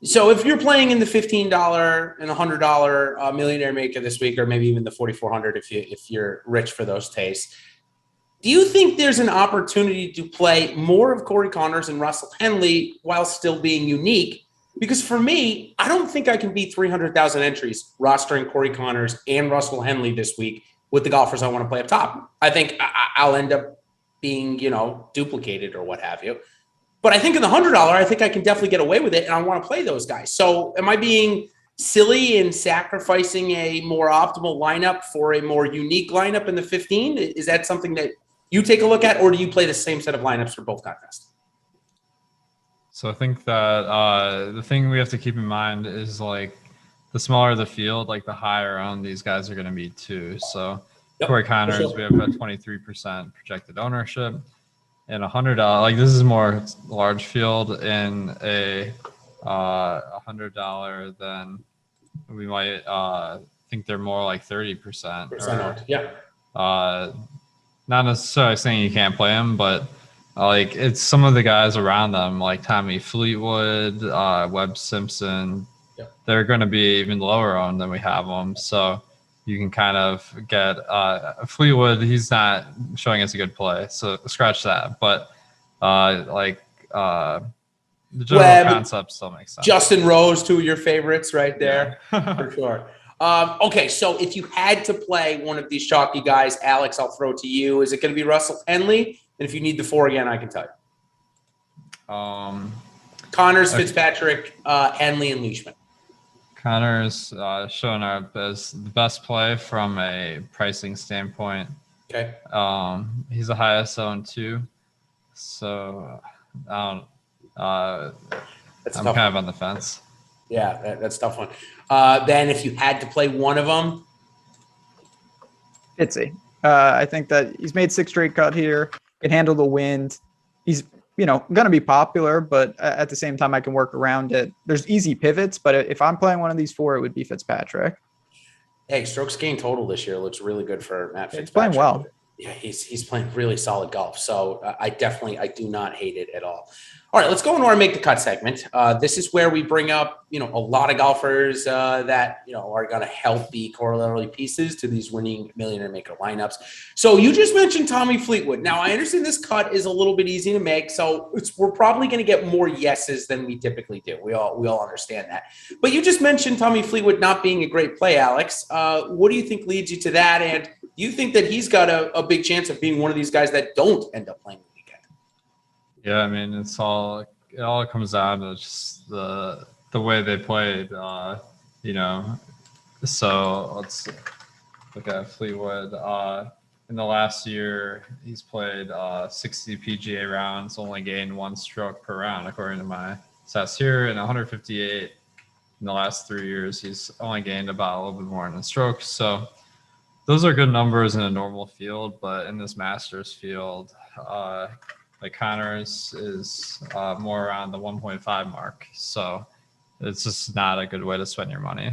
So if you're playing in the $15 and $100 Millionaire Maker this week, or maybe even the $4,400 if you're rich for those tastes, do you think there's an opportunity to play more of Corey Connors and Russell Henley while still being unique? Because for me, I don't think I can beat 300,000 entries rostering Corey Connors and Russell Henley this week with the golfers I want to play up top. I think I'll end up being, duplicated or what have you. But I think in the $100, I think I can definitely get away with it, and I want to play those guys. So am I being silly in sacrificing a more optimal lineup for a more unique lineup in the 15? Is that something that you take a look at, or do you play the same set of lineups for both contests? So I think that the thing we have to keep in mind is like the smaller the field, like the higher on these guys are going to be too. So Corey Connors, sure. We have about 23% projected ownership. And $100, like this is more large field. In a $100, then we might think they're more like 30%. Yeah. Not necessarily saying you can't play them, but like it's some of the guys around them, like Tommy Fleetwood, Webb Simpson. Yep. They're going to be even lower owned than we have them. So you can kind of get Fleetwood. He's not showing us a good play, so scratch that. But the general concept still makes sense. Justin Rose, 2 of your favorites right there, yeah. For sure. Okay, so if you had to play one of these chalky guys, Alex, I'll throw it to you. Is it going to be Russell Henley? And if you need the 4 again, I can tell you. Connors, Fitzpatrick, Henley, and Leishman. Connor's showing up as the best play from a pricing standpoint. Okay. He's the highest owned too. So I'm kind of on the fence. Yeah, that's a tough one. Then if you had to play one of them. Fitzy. I think that he's made 6 straight cut here, can handle the wind. He's, going to be popular, but at the same time, I can work around it. There's easy pivots, but if I'm playing one of these 4, it would be Fitzpatrick. Hey, strokes gained total this year looks really good for Matt Fitzpatrick. He's playing well. Yeah, he's playing really solid golf. So I do not hate it at all. All right, let's go into our Make the Cut segment. This is where we bring up, a lot of golfers that, are going to help be corollary pieces to these winning Millionaire Maker lineups. So you just mentioned Tommy Fleetwood. Now, I understand this cut is a little bit easy to make, so we're probably going to get more yeses than we typically do. We all understand that. But you just mentioned Tommy Fleetwood not being a great play, Alex. What do you think leads you to that? And do you think that he's got a big chance of being one of these guys that don't end up playing? Yeah, I mean, it all comes down to just the way they played, So let's look at Fleetwood. In the last year, he's played 60 PGA rounds, only gained 1 stroke per round, according to my stats here, and 158 in the last 3 years. He's only gained about a little bit more than a stroke. So those are good numbers in a normal field, but in this Masters field, like Connors is more around the 1.5 mark. So it's just not a good way to spend your money.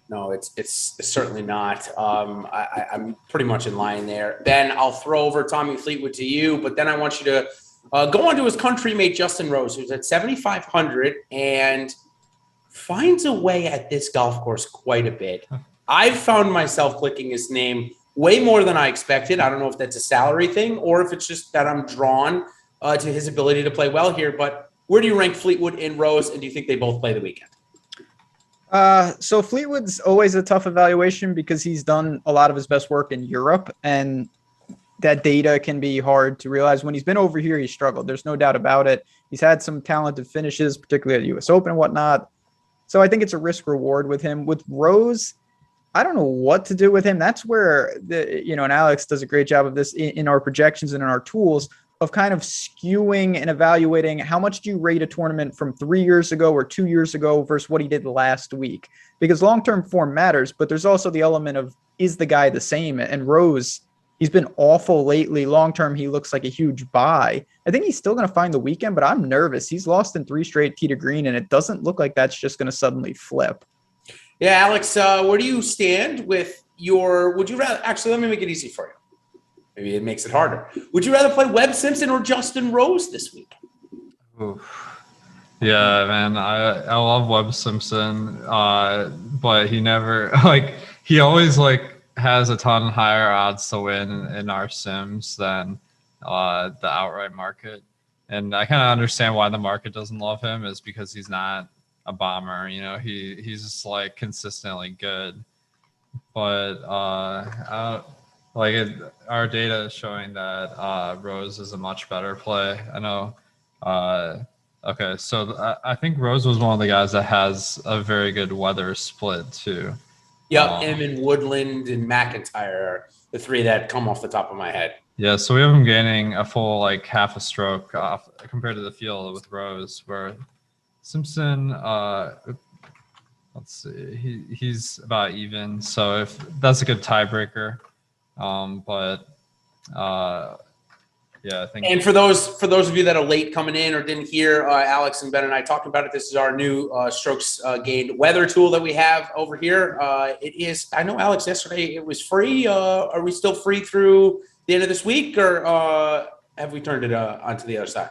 No, it's certainly not. I'm pretty much in line there. Ben, I'll throw over Tommy Fleetwood to you, but then I want you to go on to his country mate, Justin Rose, who's at 7,500 and finds a way at this golf course quite a bit. I've found myself clicking his name way more than I expected. I don't know if that's a salary thing or if it's just that I'm drawn to his ability to play well here. But where do you rank Fleetwood and Rose, and do you think they both play the weekend? So Fleetwood's always a tough evaluation because he's done a lot of his best work in Europe, and that data can be hard to realize. When he's been over here, he's struggled. There's no doubt about it. He's had some talented finishes, particularly at the US Open and whatnot. So I think it's a risk reward with him. With Rose, I don't know what to do with him. That's where and Alex does a great job of this in our projections and in our tools of kind of skewing and evaluating how much do you rate a tournament from 3 years ago or 2 years ago versus what he did last week, because long-term form matters, but there's also the element of, is the guy the same? And Rose, he's been awful lately. Long-term, he looks like a huge buy. I think he's still going to find the weekend, but I'm nervous. He's lost in 3 straight tee to green, and it doesn't look like that's just going to suddenly flip. Yeah, Alex, where do you stand with would you rather, actually, let me make it easy for you. Maybe it makes it harder. Would you rather play Webb Simpson or Justin Rose this week? Oof. Yeah, man, I love Webb Simpson, but he never, he always, has a ton higher odds to win in our sims than the outright market. And I kind of understand why the market doesn't love him, is because he's not a bomber. He's just consistently good, but our data is showing that Rose is a much better play. I know. Okay, so I think Rose was one of the guys that has a very good weather split too. Yep, him and Woodland and McIntyre are the 3 that come off the top of my head. Yeah, so we have him gaining a full half a stroke off compared to the field with Rose, where Simpson, let's see, he's about even. So if that's a good tiebreaker, yeah, I think. And for those of you that are late coming in or didn't hear Alex and Ben and I talking about it, this is our new strokes gained weather tool that we have over here. It is. I know, Alex, yesterday it was free. Are we still free through the end of this week, or have we turned it onto the other side?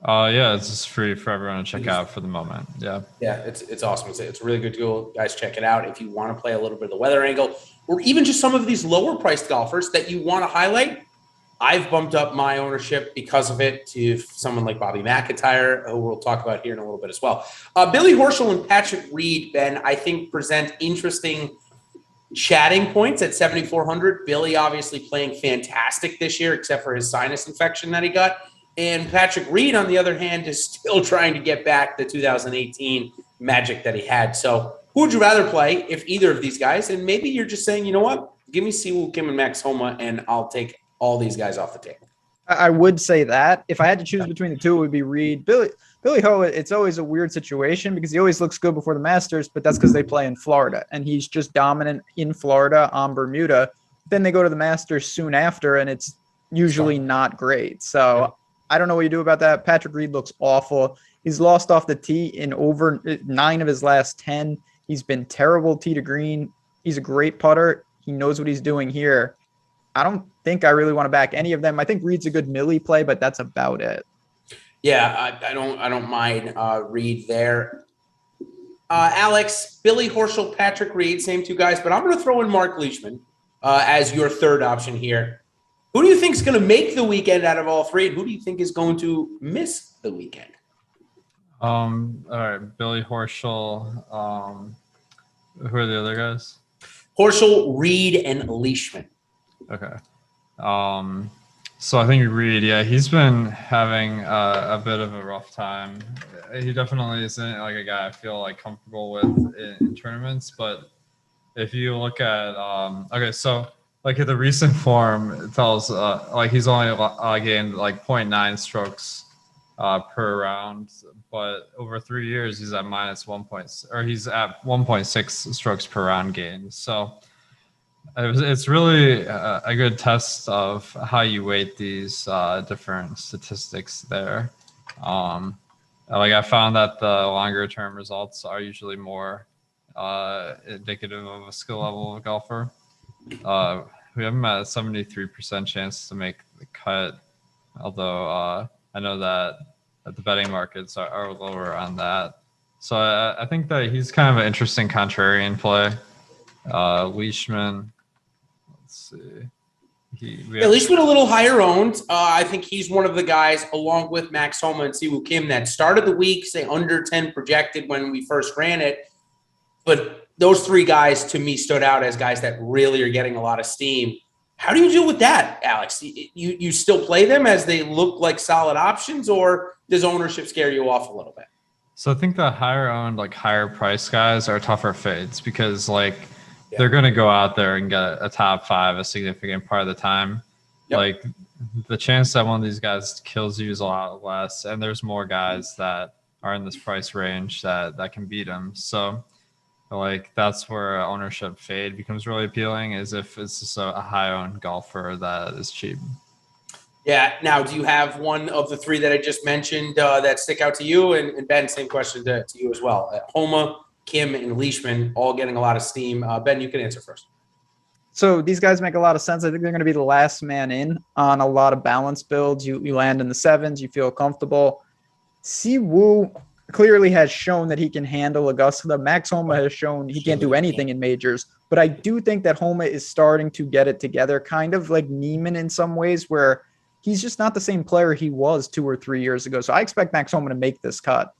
Yeah, it's just free for everyone to check out for the moment. Yeah, it's awesome. It's a really good tool, guys. Check it out if you want to play a little bit of the weather angle, or even just some of these lower priced golfers that you want to highlight. I've bumped up my ownership because of it to someone like Bobby McIntyre, who we'll talk about here in a little bit as well. Billy Horschel and Patrick Reed, Ben, I think present interesting chatting points at 7,400. Billy obviously playing fantastic this year, except for his sinus infection that he got. And Patrick Reed, on the other hand, is still trying to get back the 2018 magic that he had. So who would you rather play if either of these guys? And maybe you're just saying, you know what? Give me Siwoo Kim and Max Homa, and I'll take all these guys off the table. I would say that. If I had to choose between the two, it would be Reed. Billy Ho, it's always a weird situation because he always looks good before the Masters, but that's because they play in Florida, and he's just dominant in Florida on Bermuda. Then they go to the Masters soon after, and it's usually not great. So I don't know what you do about that. Patrick Reed looks awful. He's lost off the tee in over 9 of his last 10. He's been terrible tee to green. He's a great putter. He knows what he's doing here. I don't think I really want to back any of them. I think Reed's a good millie play, but that's about it. Yeah, I don't mind Reed there. Alex, Billy Horschel, Patrick Reed, same two guys, but I'm going to throw in Mark Leishman as your third option here. Who do you think is going to make the weekend out of all three? And who do you think is going to miss the weekend? All right, Billy Horschel. Who are the other guys? Horschel, Reed, and Leishman. Okay. So I think Reed, yeah, he's been having a bit of a rough time. He definitely isn't like a guy I feel like comfortable with in tournaments. But if you look at, okay, so like the recent form, it tells like he's only gained like 0.9 strokes per round, but over 3 years he's at he's at 1.6 strokes per round gained. So it's really a good test of how you weight these different statistics there. Like I found that the longer term results are usually more indicative of a skill level of a golfer. We have him at a 73% chance to make the cut, although I know that the betting markets are lower on that. So I think that he's kind of an interesting contrarian play. Leishman, let's see. Leishman a little higher owned. I think he's one of the guys, along with Max Homa and Siwoo Kim, that started the week, say, under 10 projected when we first ran it. But those three guys, to me, stood out as guys that really are getting a lot of steam. How do you deal with that, Alex? You still play them as they look like solid options, or does ownership scare you off a little bit? So I think the higher owned, like higher price guys are tougher fades because they're going to go out there and get a top 5 a significant part of the time. Yep. Like the chance that one of these guys kills you is a lot less, and there's more guys that are in this price range that can beat them. So like that's where ownership fade becomes really appealing, is if it's just a high owned golfer that is cheap. Yeah. Now, do you have one of the three that I just mentioned that stick out to you? And Ben, same question to you as well. Homa, Kim, and Leishman all getting a lot of steam. Ben, you can answer first. So these guys make a lot of sense. I think they're going to be the last man in on a lot of balance builds. You land in the 7s, you feel comfortable. Siwoo clearly has shown that he can handle Augusta. Max Homa has shown he can't do anything in majors, but I do think that Homa is starting to get it together, kind of like Neiman in some ways, where he's just not the same player he was 2 or 3 years ago. So I expect Max Homa to make this cut.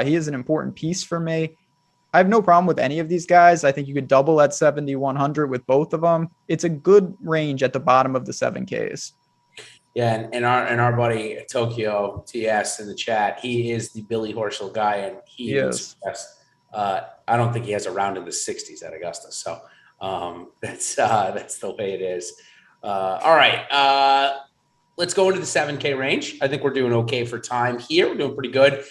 He is an important piece for me. I have no problem with any of these guys. I think you could double at 7,100 with both of them. It's a good range at the bottom of the 7Ks. Yeah, and our buddy Tokyo TS in the chat, he is the Billy Horschel guy, and he is. I don't think he has a round in the 60s at Augusta, so that's the way it is. All right, let's go into the 7K range. I think we're doing okay for time here. We're doing pretty good.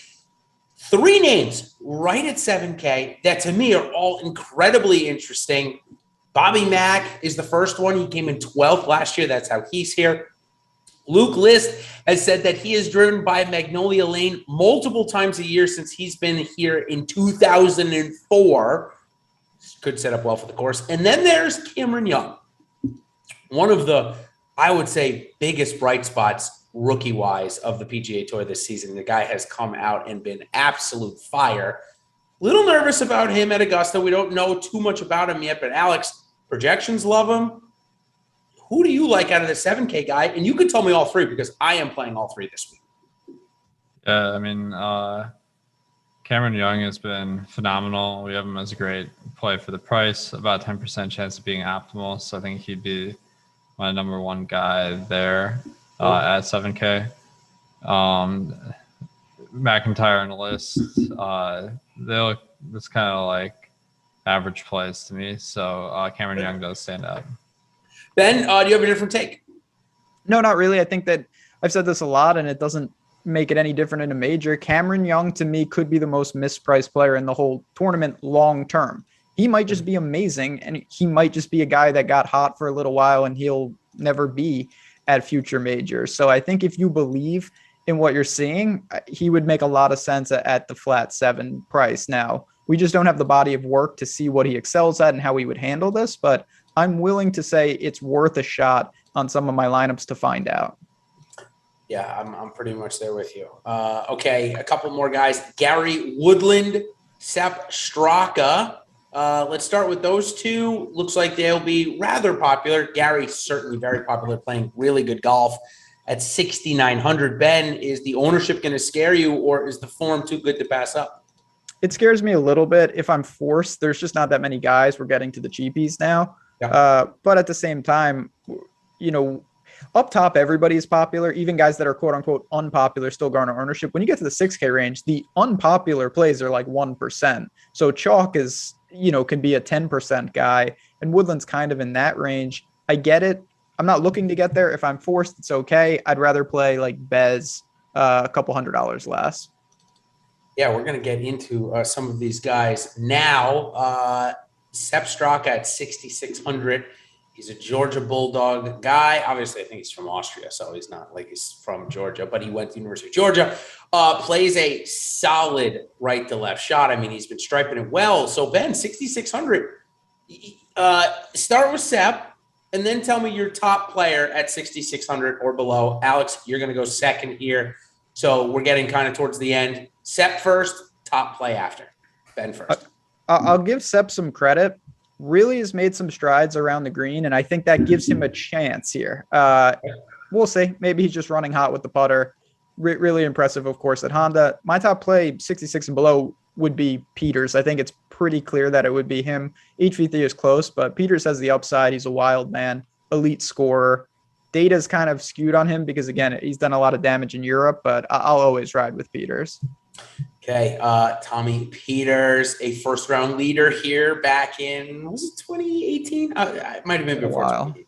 3 names right at 7K that to me are all incredibly interesting. Bobby Mack is the first one. He came in 12th last year. That's how he's here. Luke List has said that he is driven by Magnolia Lane multiple times a year since he's been here in 2004. Could set up well for the course. And then there's Cameron Young, one of the, I would say, biggest bright spots rookie-wise of the PGA Tour this season. The guy has come out and been absolute fire. Little nervous about him at Augusta. We don't know too much about him yet, but Alex, projections love him. Who do you like out of the 7K guy? And you can tell me all 3 because I am playing all 3 this week. Yeah, I mean, Cameron Young has been phenomenal. We have him as a great play for the price, about 10% chance of being optimal. So I think he'd be my number 1 guy there at 7K. McIntyre on the list. They look just kind of like average plays to me. So Cameron Young does stand out. Ben, do you have a different take? No, not really. I think that I've said this a lot, and it doesn't make it any different in a major. Cameron Young, to me, could be the most mispriced player in the whole tournament long term. He might just be amazing, and he might just be a guy that got hot for a little while, and he'll never be at future majors. So I think if you believe in what you're seeing, he would make a lot of sense at the flat 7 price. Now, we just don't have the body of work to see what he excels at and how he would handle this, but I'm willing to say it's worth a shot on some of my lineups to find out. Yeah, I'm pretty much there with you. Okay, a couple more guys. Gary Woodland, Sepp Straka. Let's start with those two. Looks like they'll be rather popular. Gary certainly very popular, playing really good golf at 6,900. Ben, is the ownership going to scare you, or is the form too good to pass up? It scares me a little bit if I'm forced. There's just not that many guys. We're getting to the cheapies now. Yeah. But at the same time, you know, up top, everybody is popular. Even guys that are quote unquote unpopular still garner ownership. When you get to the 6K range, the unpopular plays are like 1%. So chalk is, you know, can be a 10% guy, and Woodland's kind of in that range. I get it. I'm not looking to get there. If I'm forced, it's okay. I'd rather play like Bez, a couple $100 less. Yeah, we're going to get into some of these guys now. Sepp Straka at 6,600. He's a Georgia Bulldog guy. Obviously, I think he's from Austria, so he's not like he's from Georgia, but he went to the University of Georgia. Plays a solid right to left shot. I mean, he's been striping it well. So, Ben, 6,600. Start with Sepp, and then tell me your top player at 6,600 or below. Alex, you're going to go second here. So we're getting kind of towards the end. Sepp first, top play after. Ben first. I'll give Sepp some credit. Really has made some strides around the green, and I think that gives him a chance here. We'll see. Maybe he's just running hot with the putter. Really impressive, of course, at Honda. My top play, 66 and below, would be Peters. I think it's pretty clear that it would be him. HV3 is close, but Peters has the upside. He's a wild man, elite scorer. Data's kind of skewed on him because, again, he's done a lot of damage in Europe, but I'll always ride with Peters. Okay, Tommy Peters, a first-round leader here back in, was it 2018? It might have been before 2018.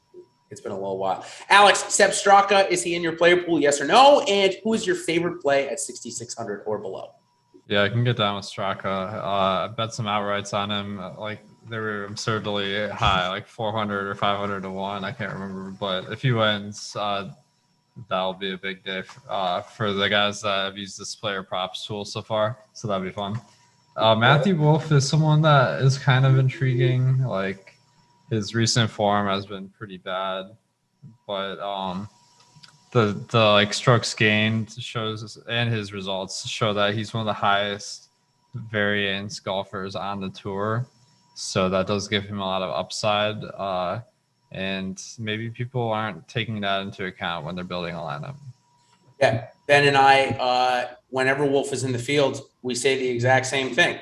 It's been a little while. Alex, Sepp Straka, is he in your player pool, yes or no? And who is your favorite play at 6,600 or below? Yeah, I can get down with Straka. I bet some outrights on him. Like, they were absurdly high, like 400 or 500 to 1. I can't remember. But if he wins, that'll be a big day for the guys that have used this player props tool so far. So that'll be fun. Matthew Wolff is someone that is kind of intriguing. Like, his recent form has been pretty bad, but the like strokes gained shows and his results show that he's one of the highest variance golfers on the tour. So that does give him a lot of upside. And maybe people aren't taking that into account when they're building a lineup. Yeah, Ben and I, whenever Wolff is in the field, we say the exact same thing.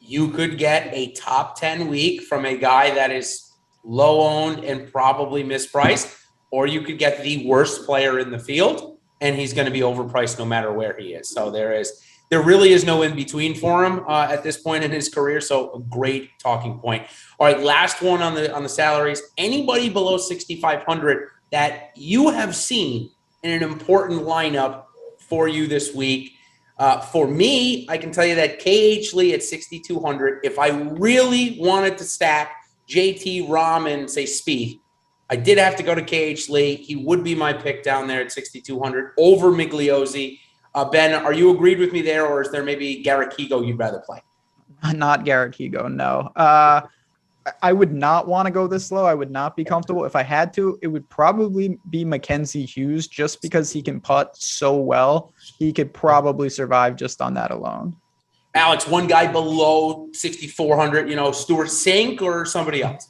You could get a top 10 week from a guy that is low owned and probably mispriced, or you could get the worst player in the field and he's going to be overpriced no matter where he is. So there really is no in between for him at this point in his career. So a great talking point. All right, last one on the salaries. Anybody below 6,500 that you have seen in an important lineup for you this week? For me, I can tell you that KH Lee at 6,200. If I really wanted to stack JT, Rahm, and say Spieth, I did have to go to KH Lee. He would be my pick down there at 6,200 over Migliozzi. Ben, are you agreed with me there, or is there maybe Garrett Higo you'd rather play? Not Garrett Higo, no. I would not want to go this low. I would not be comfortable. If I had to, it would probably be Mackenzie Hughes, just because he can putt so well. He could probably survive just on that alone. Alex, one guy below 6,400, Stuart Sink or somebody else?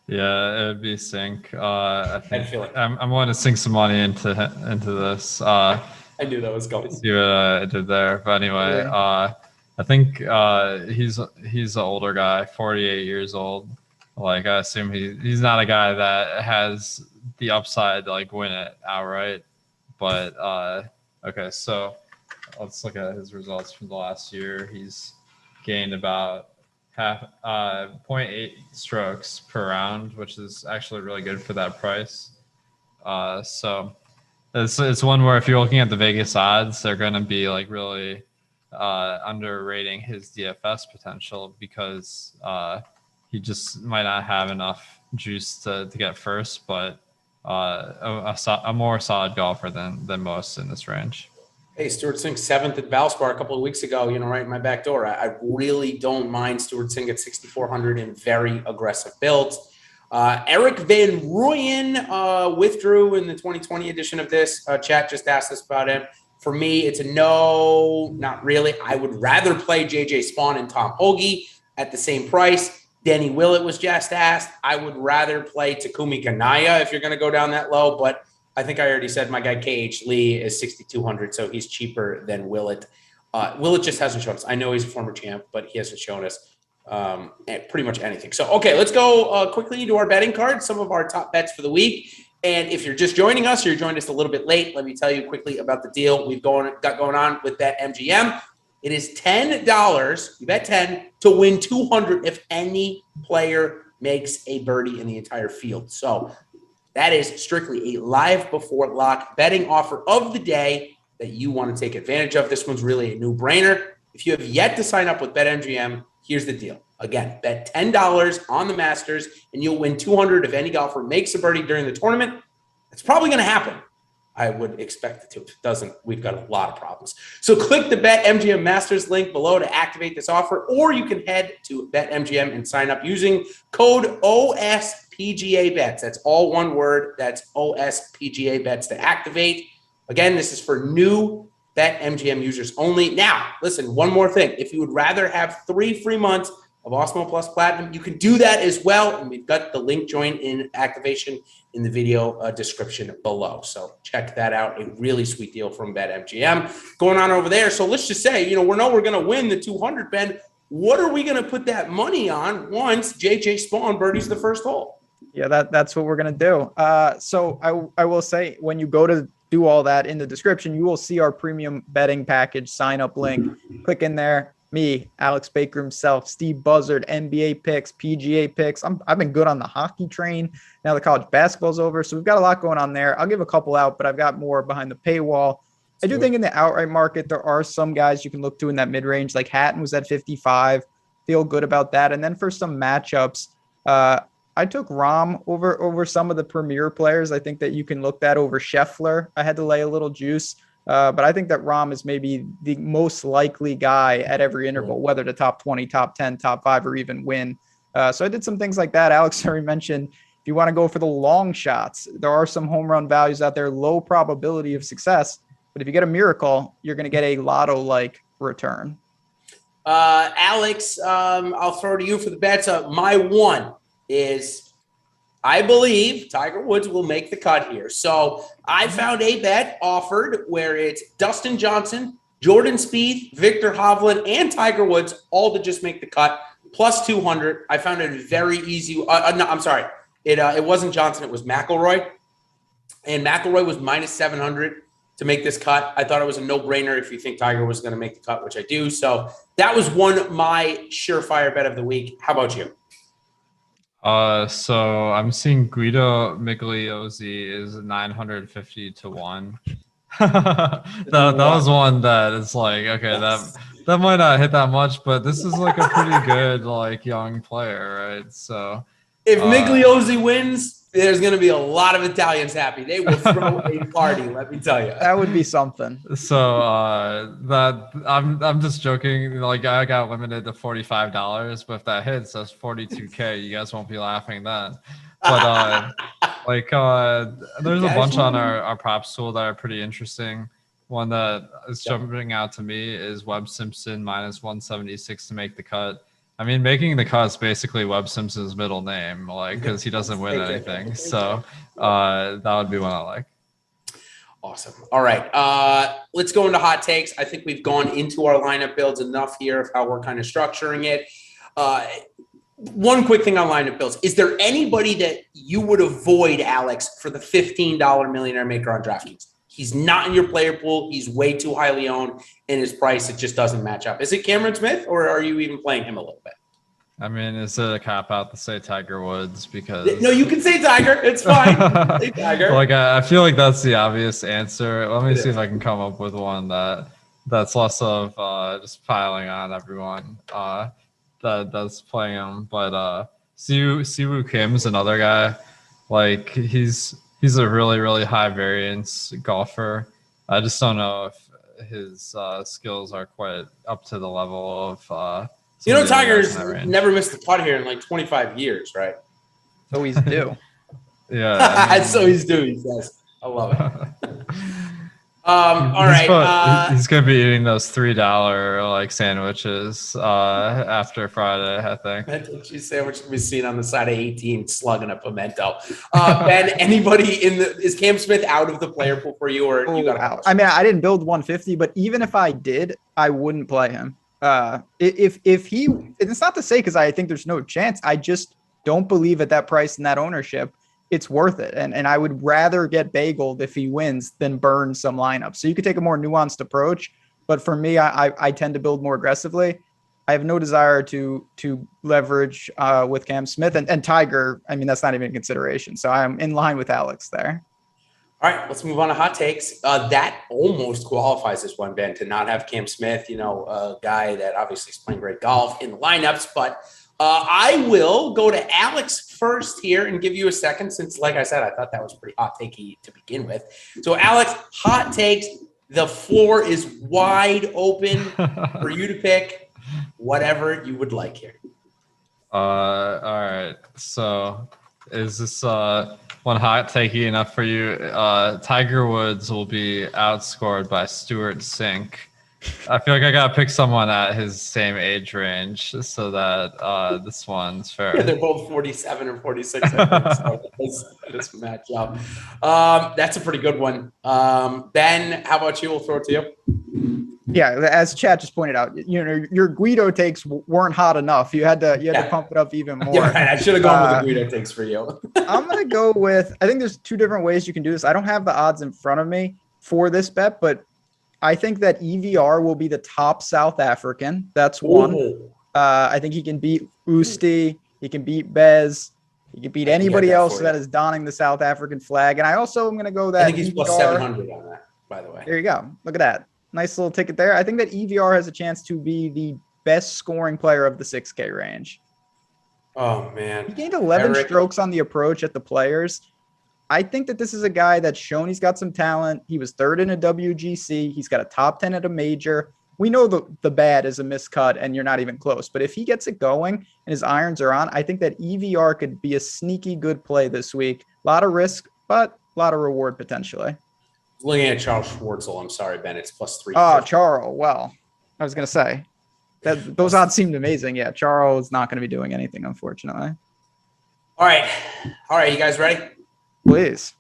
Yeah, it would be Sink. I think I'm going to sink some money into this. I knew that was going. See what I did there. But anyway, I think he's an older guy, 48 years old. Like, I assume he's not a guy that has the upside to like win it outright. But Okay, so let's look at his results from the last year. He's gained about 0.8 strokes per round, which is actually really good for that price. So it's one where if you're looking at the Vegas odds, they're going to be like really underrating his DFS potential because he just might not have enough juice to get first, but a more solid golfer than most in this range. Hey, Stuart Singh, 7th at Valspar a couple of weeks ago, right in my back door. I really don't mind Stuart Singh at 6,400 in very aggressive builds. Eric Van Rooyen withdrew in the 2020 edition of this. Chat just asked us about him. For me, it's a no, not really. I would rather play JJ Spawn and Tom Hoagie at the same price. Denny Willett was just asked. I would rather play Takumi Kanaya if you're going to go down that low, but I think I already said my guy KH Lee is 6,200, so he's cheaper than Willett. Willett just hasn't shown us. I know he's a former champ, but he hasn't shown us pretty much anything. So, okay, let's go quickly into our betting cards, some of our top bets for the week. And if you're just joining us or you joined us a little bit late, let me tell you quickly about the deal we've got going on with BetMGM. It is $10. You bet 10 to win 200 if any player makes a birdie in the entire field. So that is strictly a live before lock betting offer of the day that you want to take advantage of. This one's really a no-brainer. If you have yet to sign up with BetMGM, here's the deal. Again, bet $10 on the Masters, and you'll win 200 if any golfer makes a birdie during the tournament. It's probably going to happen. I would expect it to. If it doesn't, we've got a lot of problems. So click the BetMGM Masters link below to activate this offer, or you can head to BetMGM and sign up using code OSPGABets. That's all one word. That's OSPGABets to activate. Again, this is for new BetMGM users only. Now, listen, one more thing. If you would rather have 3 free months of Awesemo Plus Platinum, you can do that as well. And we've got the link join in activation in the video description below. So check that out. A really sweet deal from BetMGM going on over there. So let's just say, we're going to win the 200, Ben. What are we going to put that money on once JJ Spawn birdies the first hole? Yeah, that's what we're going to do. So I will say, when you go to do all that in the description, you will see our premium betting package sign up link. Click in there. Me, Alex Baker himself, Steve Buzzard, NBA picks, PGA picks. I've been good on the hockey train. Now the college basketball's over, so we've got a lot going on there. I'll give a couple out, but I've got more behind the paywall. I do think in the outright market, there are some guys you can look to in that mid-range, like Hatton was at 55. Feel good about that. And then for some matchups, I took Rahm over some of the premier players. I think that you can look that over Scheffler. I had to lay a little juice. But I think that Rahm is maybe the most likely guy at every interval, whether to top 20, top 10, top 5, or even win. So I did some things like that. Alex already mentioned, if you want to go for the long shots, there are some home run values out there, low probability of success. But if you get a miracle, you're going to get a lotto-like return. Alex, I'll throw to you for the bets. My one is, I believe Tiger Woods will make the cut here. So I found a bet offered where it's Dustin Johnson, Jordan Spieth, Victor Hovland, and Tiger Woods all to just make the cut, plus 200. I found it very easy. No, I'm sorry. It wasn't Johnson. It was McIlroy. And McIlroy was minus 700 to make this cut. I thought it was a no-brainer if you think Tiger was going to make the cut, which I do. So that was my surefire bet of the week. How about you? So I'm seeing Guido Migliozzi is 950 to 1. that was one that is like, okay, that might not hit that much, but this is like a pretty good young player, right? So if Migliozzi wins, there's going to be a lot of Italians happy. They will throw a party, let me tell you. That would be something. So that I'm just joking. I got limited to $45, but if that hits, that's $42K. You guys won't be laughing then. But there's a bunch on our props tool that are pretty interesting. One that is jumping out to me is Webb Simpson minus 176 to make the cut. I mean, making the cut is basically Webb Simpson's middle name, because he doesn't win anything. So that would be one I like. Awesome. All right. Let's go into hot takes. I think we've gone into our lineup builds enough here of how we're kind of structuring it. One quick thing on lineup builds. Is there anybody that you would avoid, Alex, for the $15 millionaire maker on DraftKings? He's not in your player pool. He's way too highly owned, and his price, it just doesn't match up. Is it Cameron Smith, or are you even playing him a little bit? I mean, is it a cop out to say Tiger Woods? Because no, you can say Tiger. It's fine. Say Tiger. Like I feel like that's the obvious answer. Let me see if I can come up with one that's less of just piling on everyone that's playing him. But Siwoo Kim's another guy. Like he's a really, really high variance golfer. I just don't know if his skills are quite up to the level of Tiger's never missed a putt here in like 25 years, right? So he's due. Yeah. So he's due, he says. I love it. All right. He's going to be eating those $3 like sandwiches after Friday, I think. Pimento cheese sandwich can be seen on the side of 18 slugging a pimento. Ben, anybody is Cam Smith out of the player pool for you, or you got out? I mean, I didn't build 150, but even if I did, I wouldn't play him. It's not to say because I think there's no chance. I just don't believe at that price and that ownership, it's worth it. And I would rather get bageled if he wins than burn some lineups. So you could take a more nuanced approach. But for me, I tend to build more aggressively. I have no desire to leverage with Cam Smith and Tiger. I mean, that's not even a consideration. So I'm in line with Alex there. All right, let's move on to hot takes. That almost qualifies this one, Ben, to not have Cam Smith, a guy that obviously is playing great golf in the lineups. But I will go to Alex first here and give you a second since, like I said, I thought that was pretty hot takey to begin with. So, Alex, hot takes. The floor is wide open for you to pick whatever you would like here. All right. So is this one hot takey enough for you? Tiger Woods will be outscored by Stuart Sink. I feel like I gotta pick someone at his same age range so that this one's fair. Yeah, they're both 47 or 46. So this match up. That's a pretty good one. Ben, how about you? We'll throw it to you. Yeah, as Chad just pointed out, your Guido takes weren't hot enough. You had to pump it up even more. Yeah, right. I should have gone with the Guido takes for you. I'm gonna go with. I think there's two different ways you can do this. I don't have the odds in front of me for this bet, but I think that EVR will be the top South African. That's one. Ooh. I think he can beat Usti. He can beat Bez. He can beat anybody else that is donning the South African flag. And I also am going to go that. I think he's EVR, plus 700 on that, by the way. There you go. Look at that. Nice little ticket there. I think that EVR has a chance to be the best scoring player of the 6K range. Oh, man. He gained 11 strokes on the approach at the Players. I think that this is a guy that's shown he's got some talent. He was third in a WGC. He's got a top 10 at a major. We know the bad is a miscut and you're not even close. But if he gets it going and his irons are on, I think that EVR could be a sneaky good play this week. A lot of risk, but a lot of reward potentially. Looking at Charles Schwartzel, I'm sorry, Ben. It's plus 3. Oh, Charles. Well, I was going to say that those odds seemed amazing. Yeah, Charles is not going to be doing anything, unfortunately. All right. You guys ready? Please.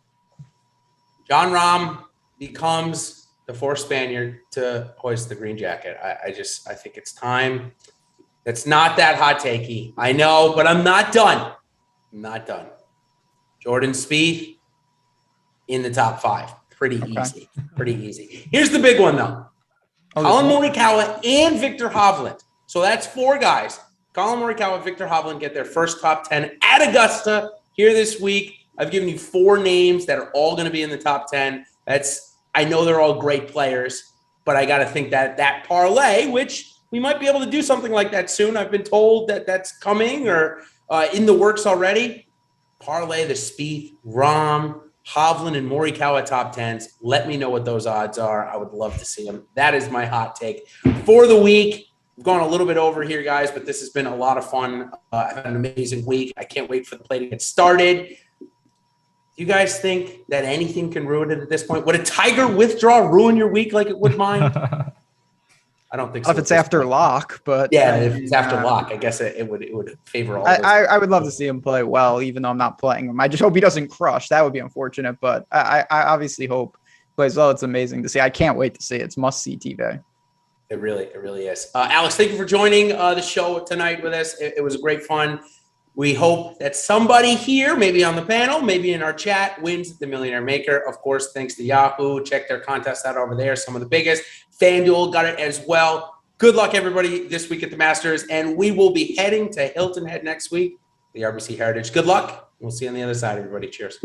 Jon Rahm becomes the fourth Spaniard to hoist the green jacket. I think it's time. It's not that hot takey. I know, but I'm not done. Jordan Spieth in the top 5. Pretty easy. Here's the big one, though. Colin Morikawa and Victor Hovland. So that's 4 guys. Colin Morikawa, Victor Hovland get their first top 10 at Augusta here this week. I've given you 4 names that are all going to be in the top 10. I know they're all great players, but I got to think that parlay, which we might be able to do something like that soon. I've been told that that's coming or in the works already. Parlay the Spieth, Rahm, Hovland, and Morikawa top 10s. Let me know what those odds are. I would love to see them. That is my hot take for the week. I've gone a little bit over here, guys, but this has been a lot of fun. I've had an amazing week. I can't wait for the play to get started. Do you guys think that anything can ruin it at this point? Would a Tiger withdrawal ruin your week like it would mine? I don't think so. If it's after lock, but yeah, if it's after lock, I guess it would favor all. I would love to see him play well, even though I'm not playing him. I just hope he doesn't crush. That would be unfortunate, but I obviously hope he plays well. It's amazing to see. I can't wait to see it. It's must see TV. It really is. Alex, thank you for joining the show tonight with us. It was great fun. We hope that somebody here, maybe on the panel, maybe in our chat, wins the Millionaire Maker. Of course, thanks to Yahoo. Check their contest out over there. Some of the biggest. FanDuel got it as well. Good luck, everybody, this week at the Masters. And we will be heading to Hilton Head next week, the RBC Heritage. Good luck. We'll see you on the other side, everybody. Cheers.